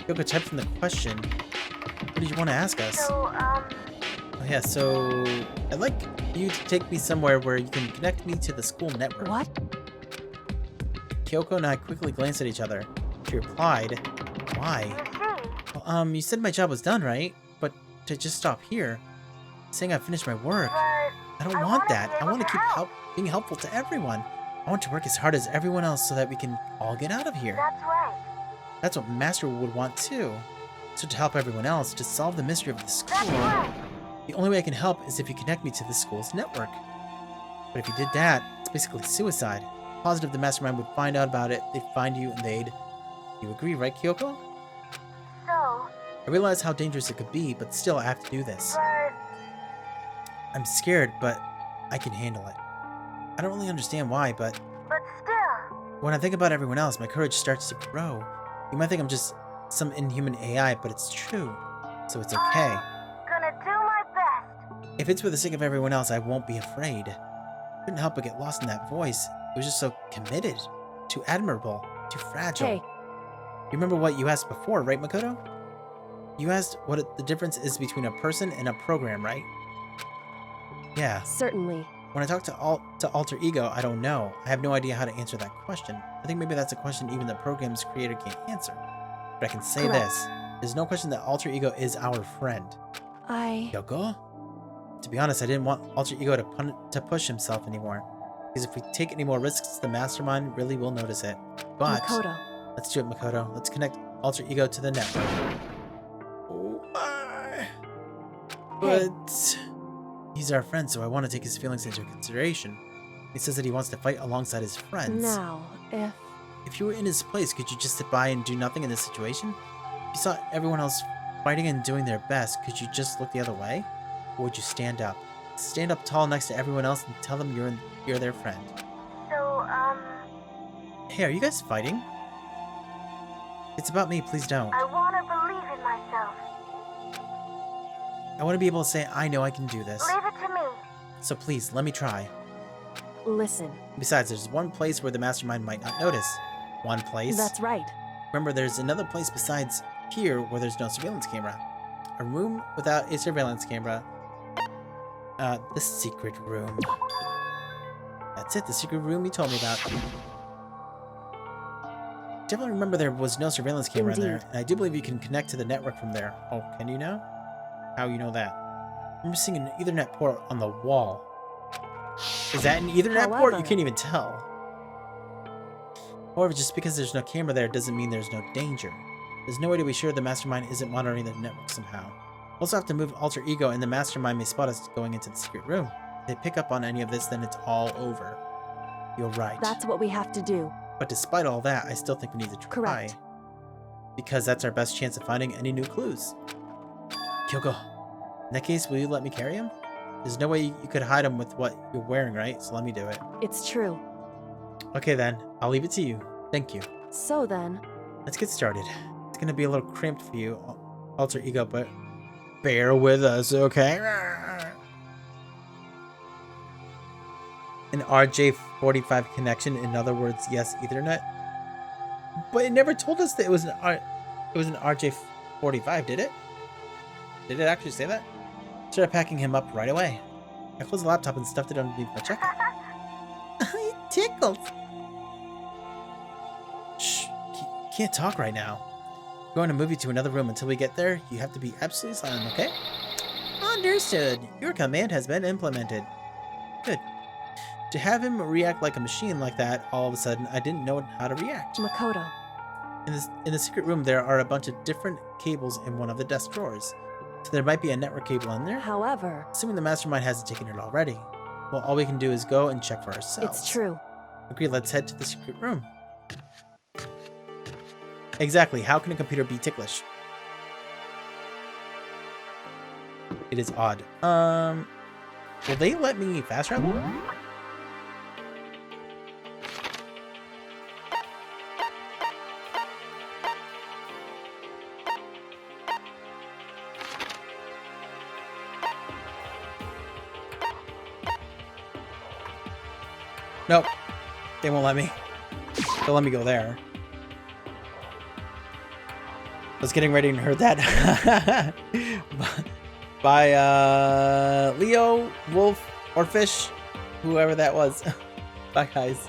Kyoko typed in the question. What did you want to ask us? Oh yeah, so I'd like you to take me somewhere where you can connect me to the school network. What? Kyoko and I quickly glanced at each other. She replied, why? Well, you said my job was done, right? But to just stop here, saying I finished my work. I don't want that. I want to keep being helpful to everyone. I want to work as hard as everyone else so that we can all get out of here. That's right. That's what Master would want too. So to help everyone else, to solve the mystery of the school, the only way I can help is if you connect me to the school's network. But if you did that, it's basically suicide. Positive the mastermind would find out about it, they'd find you, and they'd... You agree, right, Kyoko? So, I realize how dangerous it could be, but still I have to do this. but I'm scared, but I can handle it. I don't really understand why, but still. when I think about everyone else, my courage starts to grow. You might think I'm just some inhuman AI, but it's true. So it's okay. Gonna do my best. If it's for the sake of everyone else, I won't be afraid. I couldn't help but get lost in that voice. It was just so committed, too admirable, too fragile. Hey. You remember what you asked before, right, Makoto? You asked what the difference is between a person and a program, right? Yeah. Certainly. When I talk to Alter Ego, I don't know. I have no idea how to answer that question. I think maybe that's a question even the program's creator can't answer. But I can say Correct. this. There's no question that Alter Ego is our friend. Kyoko? To be honest, I didn't want Alter Ego to push himself anymore. Because if we take any more risks, the mastermind really will notice it. But Makoto. let's do it, Makoto. Let's connect Alter Ego to the network. Oh my. But he's our friend, so I want to take his feelings into consideration. He says that he wants to fight alongside his friends. Now, If you were in his place, could you just sit by and do nothing in this situation? If you saw everyone else fighting and doing their best, could you just look the other way? Or would you stand up? Stand up tall next to everyone else and tell them you're their friend. So, Hey, are you guys fighting? It's about me, please don't. I wanna believe in myself. I want to be able to say, I know I can do this. Leave it to me. So please, let me try. listen. Besides, there's one place where the mastermind might not notice. One place. That's right. Remember, there's another place besides here where there's no surveillance camera. A room without a surveillance camera. The secret room. That's it, the secret room you told me about. Definitely remember there was no surveillance camera in there, Indeed. and I do believe you can connect to the network from there. Oh, can you now? How you know that? I'm seeing an Ethernet port on the wall. Is that an Ethernet port? You However- can't even tell. However, just because there's no camera there doesn't mean there's no danger. There's no way to be sure the mastermind isn't monitoring the network somehow. We'll also have to move Alter Ego, and the mastermind may spot us going into the secret room. If they pick up on any of this, then it's all over. You're right. That's what we have to do. But despite all that, I still think we need to try. Correct. Because that's our best chance of finding any new clues. Kyoko, in that case, will you let me carry him? There's no way you could hide him with what you're wearing, right? So let me do it. It's true. Okay then, I'll leave it to you. Thank you. So then, Let's get started. It's gonna be a little cramped for you, alter ego, but bear with us, okay? An RJ45 connection, in other words, yes, Ethernet. But it never told us that it was an RJ45, did it? Did it actually say that? Started packing him up right away. I closed the laptop and stuffed it underneath my jacket. It tickles. Shh, can't talk right now. I'm going to move you to another room. Until we get there, you have to be absolutely silent, okay? Understood. Your command has been implemented. Good. To have him react like a machine like that, all of a sudden, I didn't know how to react. Makoto. In the secret room, there are a bunch of different cables in one of the desk drawers. So there might be a network cable in there. However, Assuming the mastermind hasn't taken it already. Well, all we can do is go and check for ourselves. it's true. Agreed, let's head to the secret room. Exactly, how can a computer be ticklish? It is odd. Will they let me fast travel? Nope. They won't let me. They'll let me go there. I was getting ready to hear that. By Leo, Wolf, or Fish, whoever that was. Bye, guys.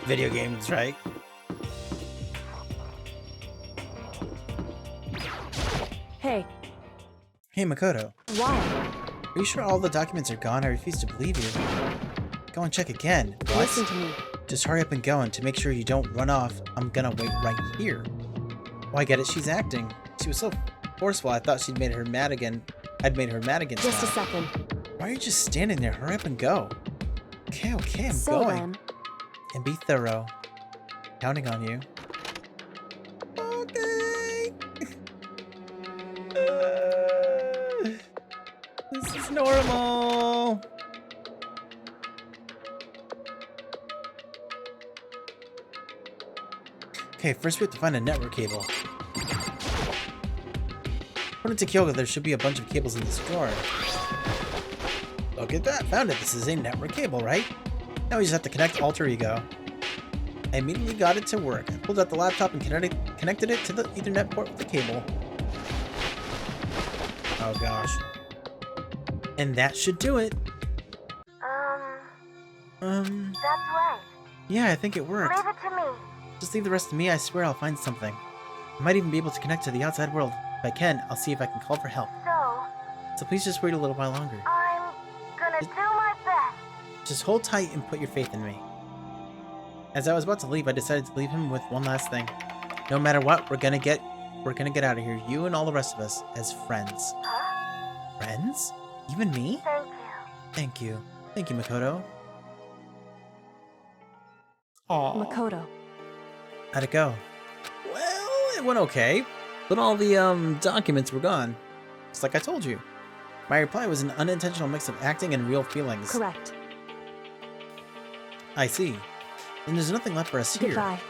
Video games, right? Hey, Hey, Makoto. why? Are you sure all the documents are gone? I refuse to believe you. Go and check again. What? Listen to me. Just hurry up and go, and to make sure you don't run off, I'm gonna wait right here. Oh, I get it. She's acting. She was so forceful, I thought she'd made her mad again. I'd made her mad again. Just a style. second. Why are you just standing there? Hurry up and go. Okay, I'm So going. then, And be thorough. Counting on you. Okay. This is normal. Okay, first we have to find a network cable. According to Kyoga, there should be a bunch of cables in this drawer. Look at that, found it. This is a network cable, right? Now we just have to connect alter ego. I immediately got it to work. I pulled out the laptop and connected it to the Ethernet port with the cable. Oh gosh. And that should do it. That's right. Yeah, I think it worked. Leave it to me. Just leave the rest to me, I swear I'll find something. I might even be able to connect to the outside world. If I can, I'll see if I can call for help. So please just wait a little while longer. I'm gonna do my best. Just hold tight and put your faith in me. As I was about to leave, I decided to leave him with one last thing. No matter what, we're gonna get out of here, you and all the rest of us, as friends. Huh? Friends? Even me? Thank you. Thank you. Thank you, Makoto. Aww. Makoto. How'd it go? Well, it went okay. But all the documents were gone. Just like I told you. My reply was an unintentional mix of acting and real feelings. Correct. I see. And there's nothing left for us here. Goodbye.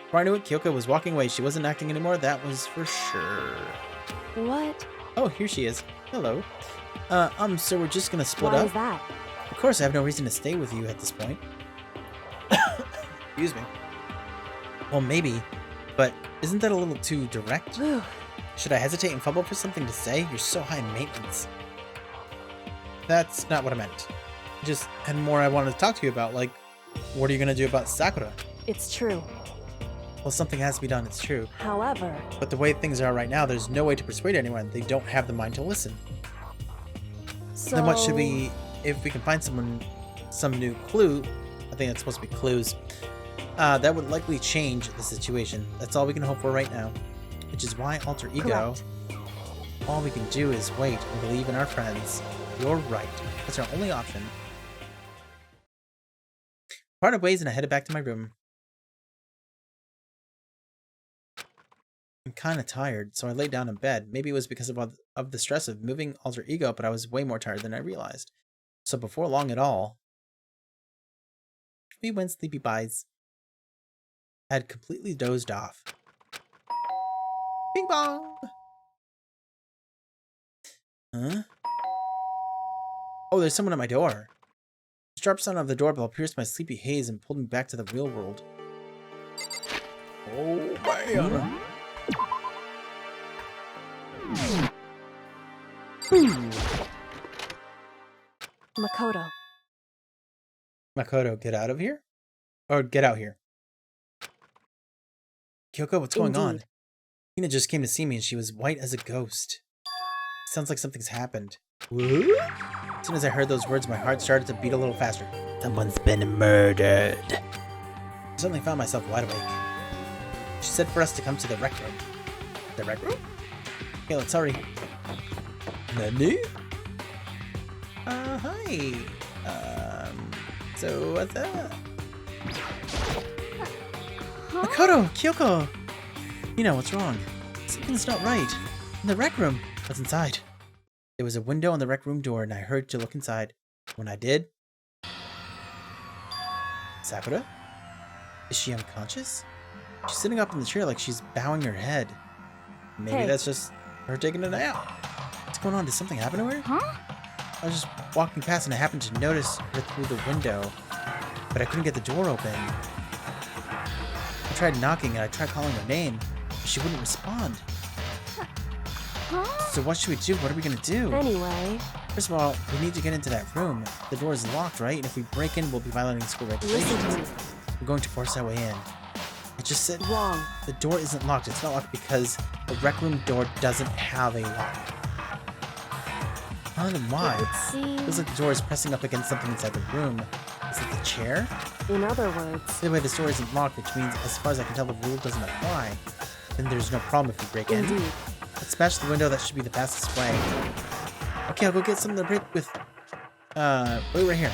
Before I knew it, Kyoko was walking away. She wasn't acting anymore, that was for sure. What? Oh, here she is. Hello. So we're just gonna split Why up? is that? Of course, I have no reason to stay with you at this point. Excuse me. Well, maybe, but isn't that a little too direct? Whew. Should I hesitate and fumble for something to say? You're so high maintenance. That's not what I meant. Just had more I wanted to talk to you about, like, what are you gonna do about Sakura? It's true. Well, something has to be done, it's true. However, But the way things are right now, there's no way to persuade anyone. They don't have the mind to listen. so... Then what should we, if we can find some new clue, I think that's supposed to be clues, that would likely change the situation. That's all we can hope for right now. Which is why alter ego, Correct. all we can do is wait and believe in our friends. You're right. That's our only option. Parted ways and I headed back to my room. I'm kind of tired, so I laid down in bed. Maybe it was because of the stress of moving alter ego, but I was way more tired than I realized. So before long at all, we went sleepy buys. I had completely dozed off. Bing bong! Huh? Oh, there's someone at my door. The sharp sound of the doorbell pierced my sleepy haze and pulled me back to the real world. Oh, man. Makoto. Makoto, get out of here? Or get out here. Kyoko, what's going on? Indeed. Hina just came to see me and she was white as a ghost. Sounds like something's happened. What? As soon as I heard those words, my heart started to beat a little faster. Someone's been murdered. I suddenly found myself wide awake. She said for us to come to the rec room. The rec room? Okay, let's hurry. Nani? Hi. So what's that? Makoto! Kyoko! You know, what's wrong? Something's not right. In the rec room. What's inside? There was a window on the rec room door and I heard to look inside. When I did... Sakura? Is she unconscious? She's sitting up in the chair like she's bowing her head. Maybe Hey. that's just her taking a nap. What's going on? Did something happen to her? Huh? I was just walking past and I happened to notice her through the window, but I couldn't get the door open. I tried knocking and I tried calling her name, but she wouldn't respond. Huh? So what should we do? What are we gonna do? Anyway, First of all, we need to get into that room. The door is locked, right? And if we break in, we'll be violating school regulations. listen to me. We're going to force our way in. I just said Wrong. the door isn't locked. It's not locked because the rec room door doesn't have a lock. I don't know It why. would seem... Feels like the door is pressing up against something inside the room. Is it the chair? In other words, Either way, the door isn't locked, which means, as far as I can tell, the rule doesn't apply. Then there's no problem if we break in. indeed. Let's smash the window. That should be the fastest way. Okay, I'll go get something to break with. Wait right here.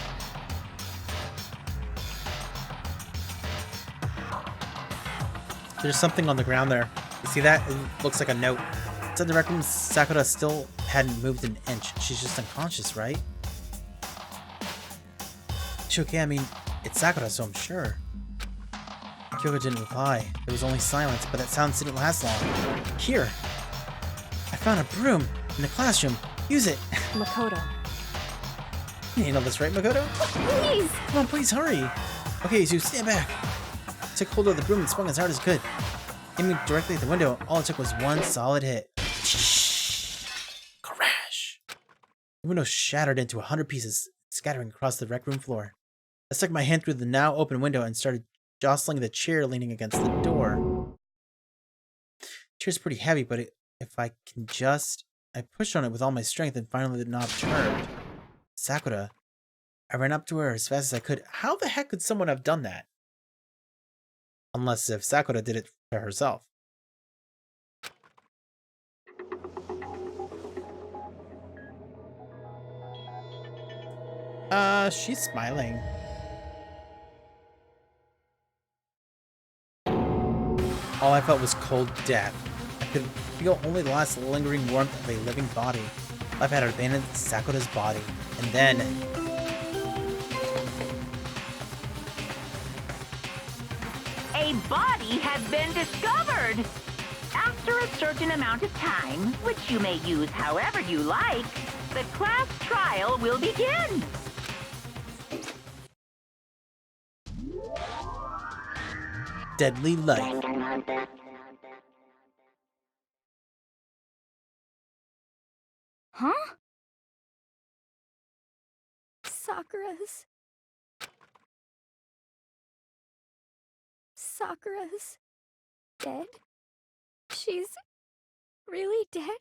There's something on the ground there. You see that? It looks like a note. Inside the rec room, Sakura still hadn't moved an inch. She's just unconscious, right? She's okay. I mean, it's Sakura, so I'm sure. Kyoko didn't reply. There was only silence, but that silence didn't last long. Here! I found a broom in the classroom. Use it! Makoto. You handle this right, Makoto? Please! Come on, please hurry! Okay, so stand back. Took hold of the broom and swung as hard as could. Aiming directly at the window, all it took was one solid hit. Crash! The window shattered into 100 pieces, scattering across the rec room floor. I stuck my hand through the now open window and started jostling the chair leaning against the door. The chair's pretty heavy, but if I can just... I pushed on it with all my strength and finally the knob turned. Sakura. I ran up to her as fast as I could. How the heck could someone have done that? Unless if Sakura did it to herself. She's smiling. All I felt was cold death. I could feel only the last lingering warmth of a living body. Life had abandoned Sakura's body. And then... A body has been discovered! After a certain amount of time, which you may use however you like, the class trial will begin! Deadly life. Huh? Sakura's dead? She's really dead?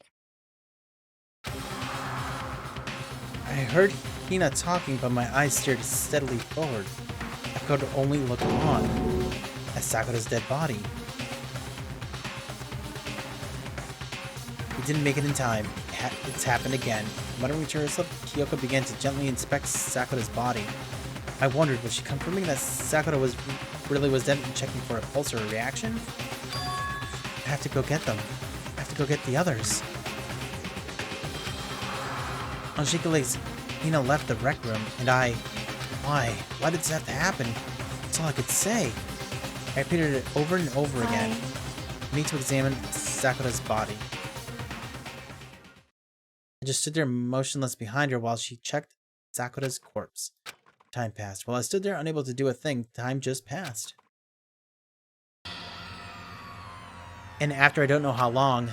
I heard Hina talking, but my eyes stared steadily forward. I could only look on at Sakura's dead body. We didn't make it in time. It's happened again. Muttering to herself, Kyoko began to gently inspect Sakura's body. I wondered, was she confirming that Sakura really was dead and checking for a pulse or a reaction? I have to go get them. I have to go get the others. On shaky legs, Hina left the rec room, and I... Why? Why did this have to happen? That's all I could say. I repeated it over and over again. I need to examine Sakura's body. I just stood there motionless behind her while she checked Sakura's corpse. Time passed. While I stood there unable to do a thing, time just passed. And after I don't know how long,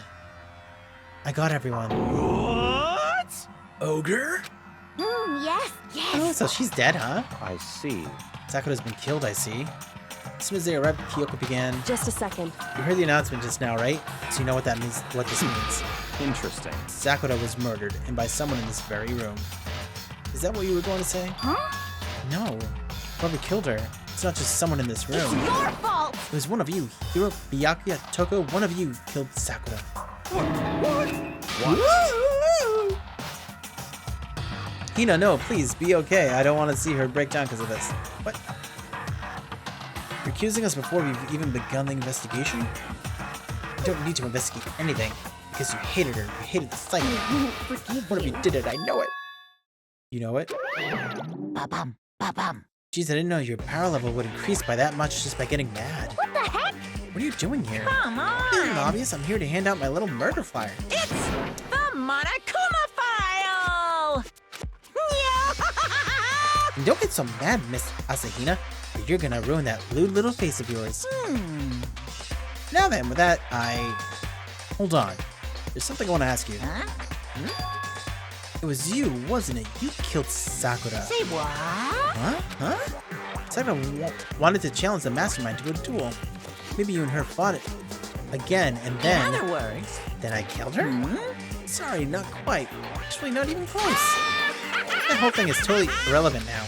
I got everyone. What? Ogre? Yes, yes. Oh, so she's dead, huh? I see. Sakura's been killed, I see. As soon as they arrived, Kyoko began. Just a second. You heard the announcement just now, right? So you know what that means, what this means. Interesting. Sakura was murdered, and by someone in this very room. Is that what you were going to say? Huh? No. Whoever killed her. It's not just someone in this room. It's your fault! It was one of you. Hiro, Byakuya, Toko, one of you killed Sakura. What? Hina, no, please, be okay. I don't want to see her break down because of this. What? You're accusing us before we've even begun the investigation? You don't need to investigate anything, because you hated her. You hated the sight. One of you did it, I know it. You know it? Ba-bum, ba-bum. Jeez, I didn't know your power level would increase by that much just by getting mad. What the heck? What are you doing here? Come Isn't it on! obvious? I'm here to hand out my little murder flyer. It's the Monokuma file! And don't get so mad, Miss Asahina, or you're gonna ruin that lewd little face of yours. Now then, with that, Hold on. There's something I want to ask you. Huh? It was you, wasn't it? You killed Sakura. Say what? Huh? Sakura wanted to challenge the mastermind to a duel. Maybe you and her fought it again, and then... In other words, Then I killed her? Sorry, not quite. Actually, not even close. That whole thing is totally irrelevant now.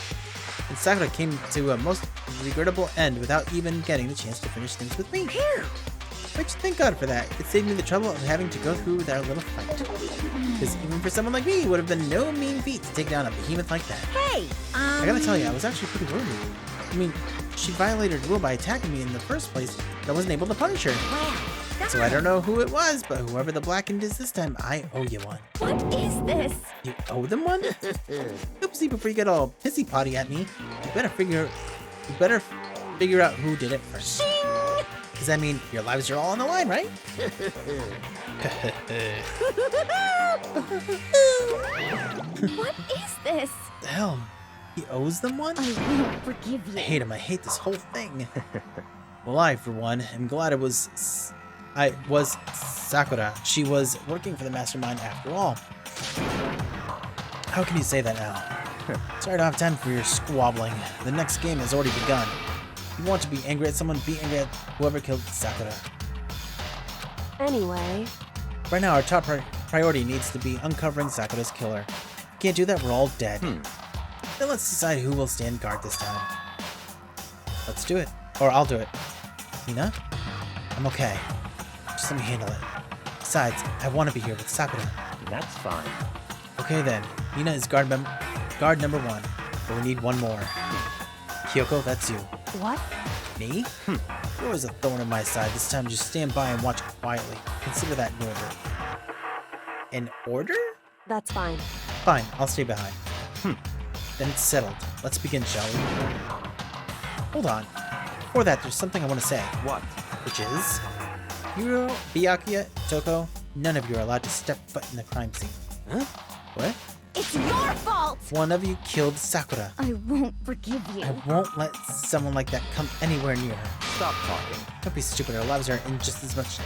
And Sakura came to a most regrettable end without even getting the chance to finish things with me. Which, thank God for that. It saved me the trouble of having to go through that little fight. Because even for someone like me, it would have been no mean feat to take down a behemoth like that. hey, I gotta tell you, I was actually pretty worried. I mean, she violated her rule by attacking me in the first place, and I wasn't able to punish her. So I don't know who it was, but whoever the Blackened is this time, I owe you one. What is this? You owe them one? Oopsie, before you get all pissy potty at me, you better figure out who did it first. Because I mean, your lives are all on the line, right? What is this? The hell? He owes them one? I won't forgive I you. hate him. I hate this whole thing. Well, I, for one, am glad it was Sakura. She was working for the mastermind after all. How can you say that now? Sorry, I don't have time for your squabbling. The next game has already begun. If you want to be angry at someone, be angry at whoever killed Sakura. Anyway, Right now, our top priority needs to be uncovering Sakura's killer. If we can't do that, we're all dead. Then let's decide who will stand guard this time. Let's do it. Or I'll do it. Hina? I'm okay. Just let me handle it. Besides, I want to be here with Sakura. That's fine. Okay then. Hina is guard number one. But we need one more. Kyoko, that's you. what? Me? You're always a thorn in my side. This time just stand by and watch quietly. Consider that an order. An order? That's fine. Fine, I'll stay behind. Then it's settled. Let's begin, shall we? Hold on. Before that, there's something I want to say. What? Which is... Hiro, Byakuya, Toko, none of you are allowed to step foot in the crime scene. Huh? What? It's your fault! One of you killed Sakura. I won't forgive you. I won't let someone like that come anywhere near her. Stop talking. Don't be stupid. Our lives are in just as much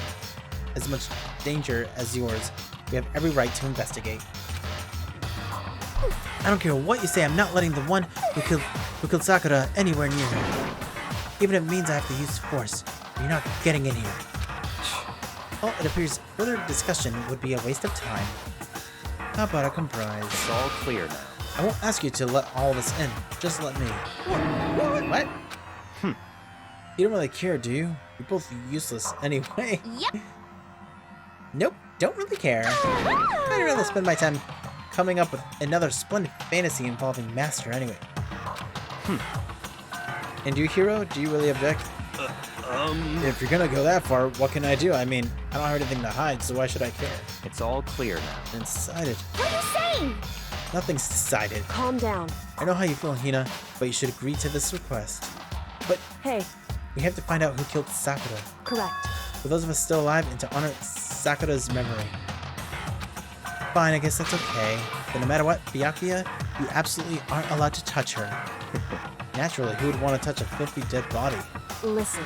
danger as yours. We have every right to investigate. I don't care what you say. I'm not letting the one who killed Sakura anywhere near her. Even if it means I have to use force. You're not getting in here. Well, it appears further discussion would be a waste of time. How about a compromise? It's all clear now. I won't ask you to let all of us in. Just let me. What? You don't really care, do you? You're both useless anyway. Yep. Nope, don't really care. I'd rather spend my time coming up with another splendid fantasy involving Master anyway. And you, Hero, do you really object? If you're gonna go that far, what can I do? I mean, I don't have anything to hide, so why should I care? It's all clear now. It's decided. What are you saying? Nothing's decided. Calm down. I know how you feel, Hina, but you should agree to this request. But Hey, we have to find out who killed Sakura. correct. For those of us still alive, and to honor Sakura's memory. Fine, I guess that's okay. But no matter what, Byakuya, you absolutely aren't allowed to touch her. Naturally, who would want to touch a filthy dead body? Listen,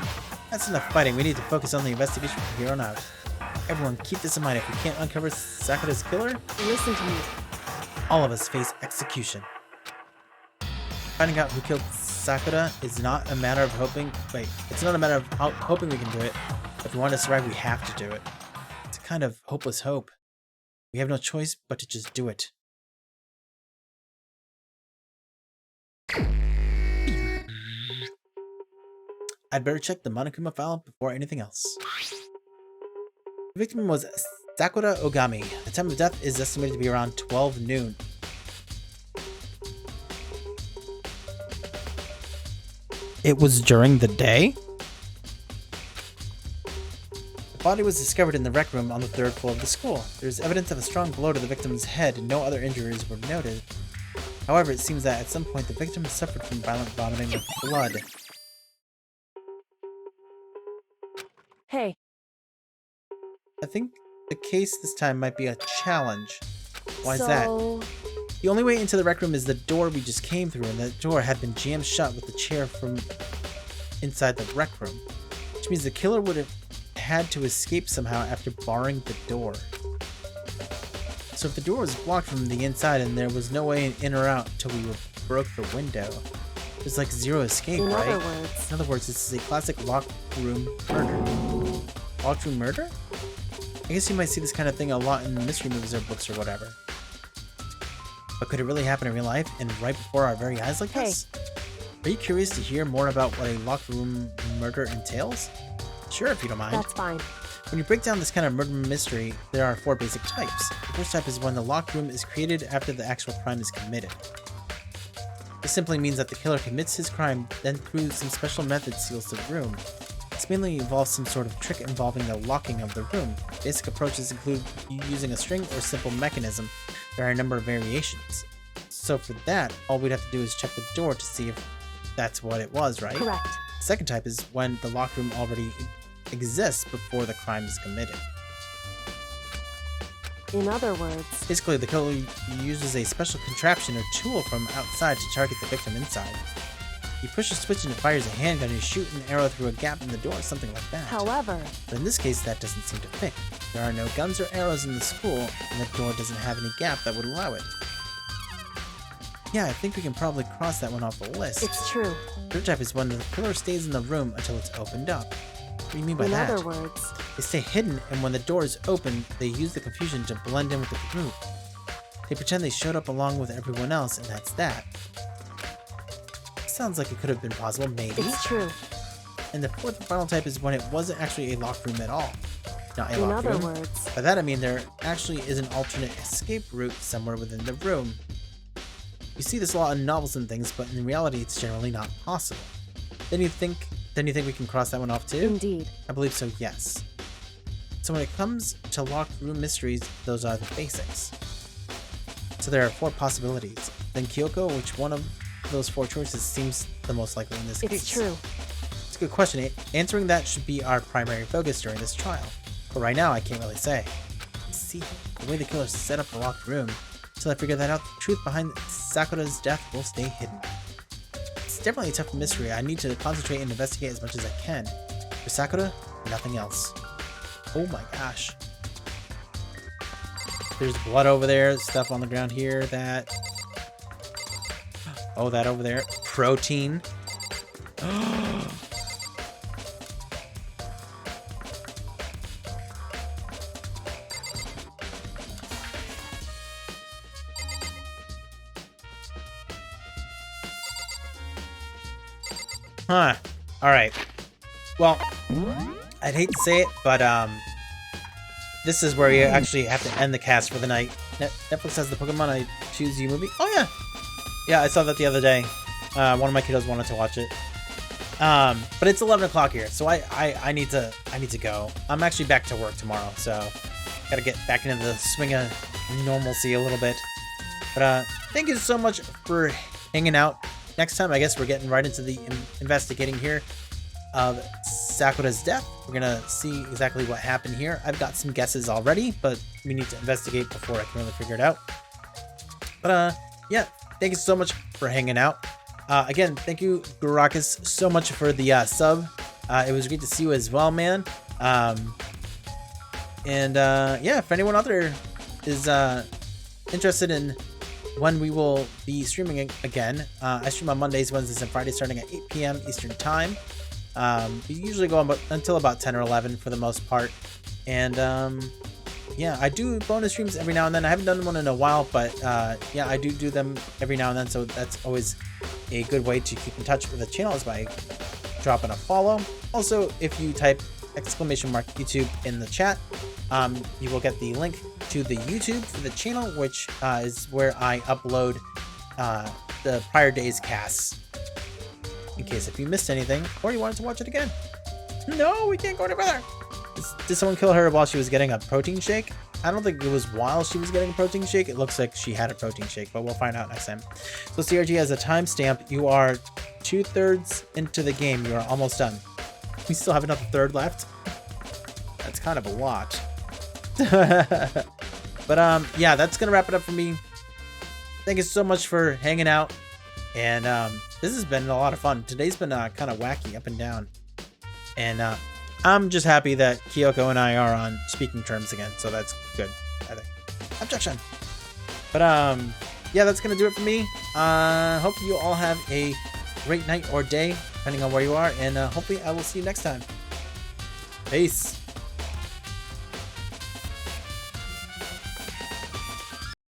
That's enough fighting. We need to focus on the investigation from here on out. Everyone, keep this in mind. If we can't uncover Sakura's killer, listen to me. all of us face execution. Finding out who killed Sakura is not a matter of hoping. Wait, it's not a matter of hoping we can do it. If we want to survive, we have to do it. It's a kind of hopeless hope. We have no choice but to just do it. I'd better check the Monokuma file before anything else. The victim was Sakura Ogami. The time of death is estimated to be around 12 noon. It was during the day? The body was discovered in the rec room on the 3rd floor of the school. There is evidence of a strong blow to the victim's head and no other injuries were noted. However, it seems that at some point the victim suffered from violent vomiting of blood. Hey, I think the case this time might be a challenge. Why is that? so The only way into the rec room is the door we just came through, and that door had been jammed shut with the chair from inside the rec room. Which means the killer would have had to escape somehow after barring the door. So if the door was blocked from the inside and there was no way in or out until we broke the window, there's like zero escape, in right? other In other words, this is a classic locked room murder. Locked room murder? I guess you might see this kind of thing a lot in mystery movies or books or whatever. But could it really happen in real life and right before our very eyes like Hey. this? Are you curious to hear more about what a locked room murder entails? Sure, if you don't mind. that's fine. When you break down this kind of murder mystery, there are 4 basic types. The first type is when the locked room is created after the actual crime is committed. This simply means that the killer commits his crime, then through some special method seals the room. This mainly involves some sort of trick involving the locking of the room. Basic approaches include using a string or simple mechanism. There are a number of variations. So for that, all we'd have to do is check the door to see if that's what it was, right? Correct. The second type is when the locked room already exists before the crime is committed. In other words, Basically, the killer uses a special contraption or tool from outside to target the victim inside. You push a switch and it fires a handgun and you shoot an arrow through a gap in the door, something like that. however, But in this case, that doesn't seem to fit. There are no guns or arrows in the school, and the door doesn't have any gap that would allow it. Yeah, I think we can probably cross that one off the list. it's true. Third type is when the killer stays in the room until it's opened up. What do you mean by In that? other words, They stay hidden, and when the door is open, they use the confusion to blend in with the group. They pretend they showed up along with everyone else, and that's that. Sounds like it could have been possible, maybe. it's true. And the fourth and final type is when it wasn't actually a locked room at all. Not a In locked other room. words, By that I mean there actually is an alternate escape route somewhere within the room. You see this a lot in novels and things, but in reality it's generally not possible. Then you think we can cross that one off too? indeed. I believe so, yes. So when it comes to locked room mysteries, those are the basics. So there are 4 possibilities. Then Kyoko, which one of those 4 choices seems the most likely in this case? It's true. It's a good question. Answering that should be our primary focus during this trial. But right now, I can't really say. See, the way the killer set up the locked room, until I figure that out, the truth behind Sakura's death will stay hidden. It's definitely a tough mystery. I need to concentrate and investigate as much as I can. For Sakura, nothing else. Oh my gosh. There's blood over there, stuff on the ground here, that... Oh, that over there. Protein. Huh. Alright. Well, I'd hate to say it, but this is where you actually have to end the cast for the night. Netflix has the Pokemon I Choose You movie. Oh yeah! Yeah, I saw that the other day. One of my kiddos wanted to watch it. But it's 11 o'clock here, so I need to go. I'm actually back to work tomorrow, so gotta get back into the swing of normalcy a little bit. But thank you so much for hanging out. Next time, I guess we're getting right into the investigating here of Sakura's death. We're gonna see exactly what happened here. I've got some guesses already, but we need to investigate before I can really figure it out. But yeah, thank you so much for hanging out. Again, thank you, Gurakis, so much for the sub. It was great to see you as well, man. Yeah, if anyone out there is interested in when we will be streaming again, I stream on Mondays, Wednesdays, and Fridays starting at 8 p.m. Eastern Time. We usually go until about 10 or 11 for the most part. And yeah, I do bonus streams every now and then. I haven't done one in a while, but yeah, I do them every now and then. So that's always a good way to keep in touch with the channel is by dropping a follow. Also, if you type !YouTube in the chat, you will get the link to the YouTube for the channel, which is where I upload the prior day's casts. In case if you missed anything or you wanted to watch it again. No, we can't go any further. Did someone kill her while she was getting a protein shake? I don't think it was while she was getting a protein shake. It looks like she had a protein shake, but we'll find out next time. So CRG has a timestamp. You are 2/3 into the game. You are almost done. We still have another third left. That's kind of a lot. But yeah, that's gonna wrap it up for me. Thank you so much for hanging out. And this has been a lot of fun. Today's been kind of wacky up and down. And I'm just happy that Kyoko and I are on speaking terms again. So that's good, I think. Objection. But yeah, that's going to do it for me. Hope you all have a great night or day, depending on where you are. And hopefully I will see you next time. Peace.